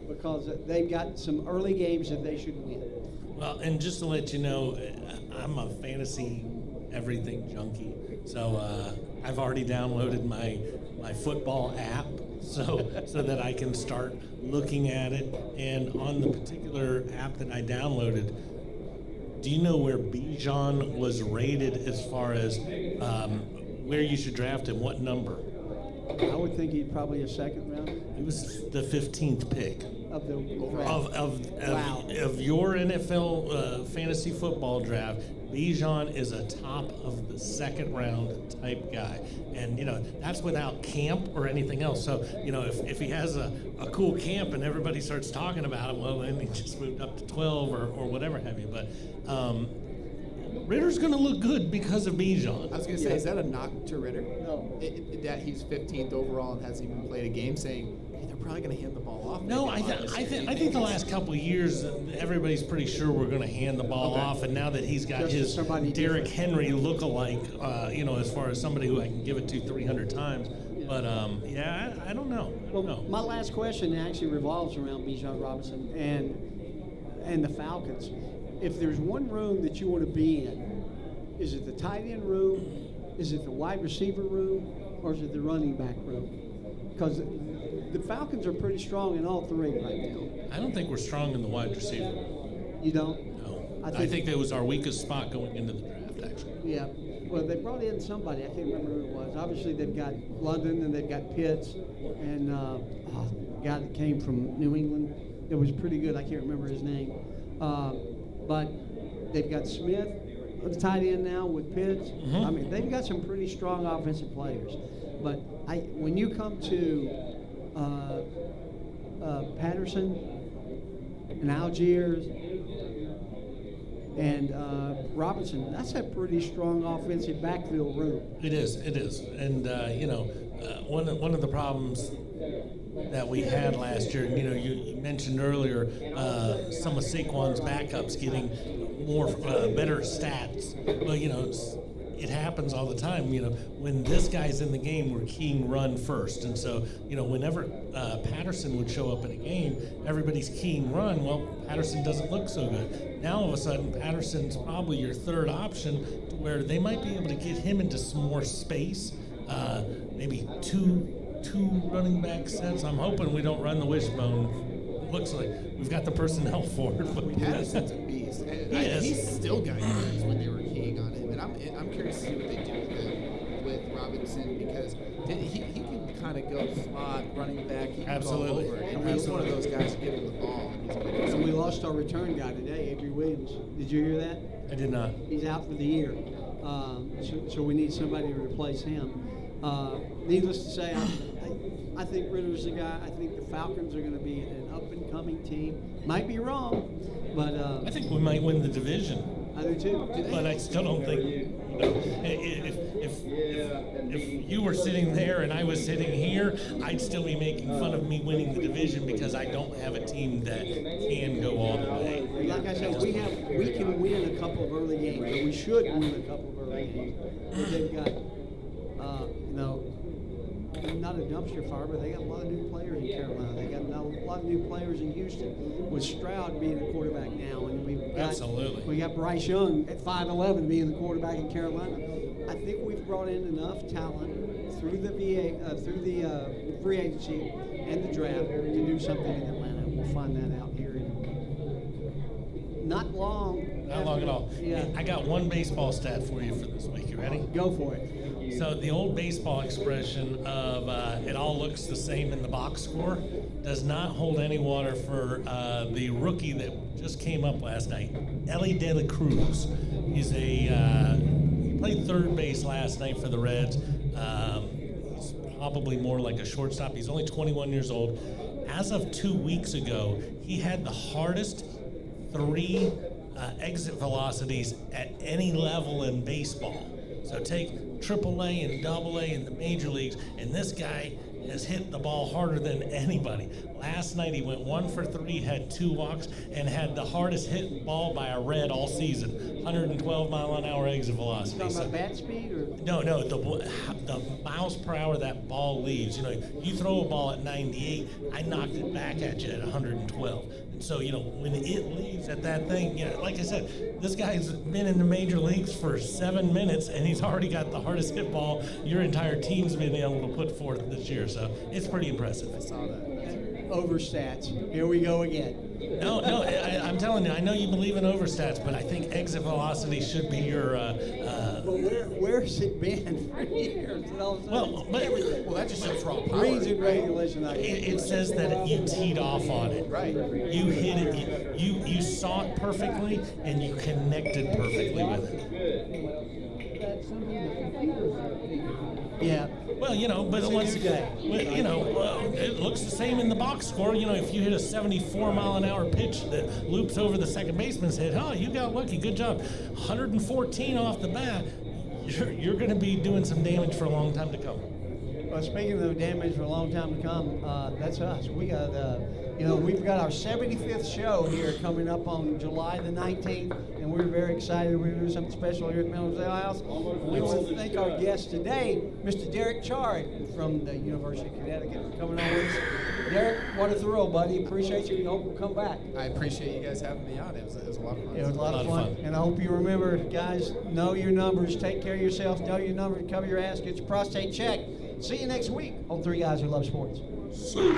Speaker 2: because they've got some early games that they should win.
Speaker 5: Well, and just to let you know, I'm a fantasy everything junkie. So I've already downloaded my football app so that I can start looking at it. And on the particular app that I downloaded, do you know where Bijan was rated as far as where you should draft him? What number?
Speaker 2: I would think he'd probably a second round
Speaker 5: He was the 15th pick.
Speaker 2: of the
Speaker 5: Of
Speaker 2: Wow.
Speaker 5: your NFL fantasy football draft, Bijan is a top of the second round type guy, and that's without camp or anything else. So if he has a cool camp and everybody starts talking about him, well then he just moved up to 12 or whatever have you. But Ritter's going to look good because of Bijan.
Speaker 6: I was gonna say, is that a knock to Ritter?
Speaker 2: No.
Speaker 6: That he's 15th overall and hasn't even played a game, saying hey, they're probably gonna hand the ball off.
Speaker 5: No,
Speaker 6: maybe
Speaker 5: I
Speaker 6: a lot this year.
Speaker 5: think the last couple of years, everybody's pretty sure we're going to hand the ball
Speaker 6: Okay.
Speaker 5: off, and now that he's got
Speaker 2: Just
Speaker 5: his
Speaker 2: somebody
Speaker 5: Derrick
Speaker 2: different.
Speaker 5: Henry look-alike, as far as somebody who I can give it to 300 times. But I don't know. I don't know.
Speaker 2: My last question actually revolves around Bijan Robinson and the Falcons. If there's one room that you want to be in, is it the tight end room, is it the wide receiver room, or is it the running back room? Because the Falcons are pretty strong in all three right now.
Speaker 5: I don't think we're strong in the wide receiver.
Speaker 2: You don't?
Speaker 5: No,
Speaker 2: I
Speaker 5: I
Speaker 2: think-
Speaker 5: think that was our weakest spot going into the draft. Actually,
Speaker 2: Yeah. Well, they brought in somebody. I can't remember who it was. Obviously, they've got London and they've got Pitts and a guy that came from New England. It was pretty good. I can't remember his name. But they've got Smith, the tight end now with Pitts.
Speaker 5: Mhm.
Speaker 2: I mean, they've got some pretty strong offensive players. But when you come to Patterson and Algiers and Robinson, that's a pretty strong offensive backfield room.
Speaker 5: it is, and one of the problems that we had last year, you mentioned earlier some of Saquon's backups getting more better stats, but it happens all the time. When this guy's in the game, we're keying run first, and so whenever Patterson would show up in a game, everybody's keying run. Well, Patterson doesn't look so good. Now all of a sudden, Patterson's probably your third option, to where they might be able to get him into some more space, maybe two running back sets. I'm hoping we don't run the wishbone. Looks like we've got the personnel for it, but
Speaker 6: Patterson's a beast. And
Speaker 5: is.
Speaker 6: He's still got yards when they were keying on him, and I'm curious to see what they do with Robinson because he can kind of go slot, running back. He can
Speaker 5: Absolutely.
Speaker 6: go over. And he's one of those guys who give him the ball. And he's good.
Speaker 2: And we lost our return guy today, Avery Williams. Did you hear that?
Speaker 5: I did not.
Speaker 2: He's out for the year. So we need somebody to replace him. Needless to say, I think Ritter's the guy. I think the Falcons are going to be an up-and-coming team. Might be wrong, but
Speaker 5: I think we might win the division,
Speaker 2: I do too.
Speaker 5: but I still don't think. If you were sitting there and I was sitting here, I'd still be making fun of me winning the division because I don't have a team that can go all the way.
Speaker 2: Like I said, we can win a couple of early games, or we should win a couple of early games. They've got, not not a dumpster fire, but they got a lot of new players in Carolina. They got a lot of new players in Houston, with Stroud being a quarterback now, and we got Bryce Young at 5'11" being the quarterback in Carolina. I think we've brought in enough talent through the free agency and the draft to do something in Atlanta. We'll find that out here in not long.
Speaker 5: Not long at all.
Speaker 2: Yeah.
Speaker 5: I got one baseball stat for you for this week. You ready?
Speaker 2: Go for it.
Speaker 5: So the old baseball expression of it all looks the same in the box score does not hold any water for the rookie that just came up last night, Ellie De La Cruz. He's he played third base last night for the Reds. He's probably more like a shortstop. He's only 21 years old. As of 2 weeks ago, he had the hardest 3 exit velocities at any level in baseball. So take AAA and AA in the major leagues, and this guy has hit the ball harder than anybody. Last night he went 1 for 3, had 2 walks, and had the hardest hit ball by a Red all season, 112 mile an hour exit velocity.
Speaker 2: You talking about bat speed or?
Speaker 5: No, the miles per hour that ball leaves. You know, you throw a ball at 98, I knocked it back at you at 112. And so, you know, when it leaves at that thing, you know, like I said, this guy's been in the major leagues for 7 minutes, and he's already got the hardest hit ball your entire team's been able to put forth this year. So it's pretty impressive.
Speaker 6: I saw that.
Speaker 2: Overstats. Here we go again.
Speaker 5: No, I'm telling you, I know you believe in overstats, but I think exit velocity should be your.
Speaker 2: But where's it been for years? And all of a sudden
Speaker 6: Well, that just shows raw power.
Speaker 2: Greens in regulation.
Speaker 5: It says that you teed off on it.
Speaker 6: Right.
Speaker 5: You hit it. You saw it perfectly, and you connected perfectly with it.
Speaker 7: That's something the computers are figuring out.
Speaker 2: Yeah.
Speaker 5: Well, you know, but once you know, it looks the same in the box score. You know, if you hit a 74 mile an hour pitch that loops over the second baseman's head, you got lucky. Good job. 114 off the bat. You're going to be doing some damage for a long time to come.
Speaker 2: Well, speaking of damage for a long time to come, that's us. We got, we've got our 75th show here coming up on July the 19th, and we're very excited. We're going to do something special here at Miller's Ale House. We want to thank our guest today, Mr. Derek Chard from the University of Connecticut, for coming on with us. Derek, what a thrill, buddy. Appreciate you. We hope you'll come back.
Speaker 6: I appreciate you guys having me on. It was a lot of fun.
Speaker 2: It was a lot of fun. And I hope you remember, guys, know your numbers, take care of yourself, know your numbers, cover your ass, get your prostate checked. See you next week on 3 Guys Who Love Sports.
Speaker 5: See.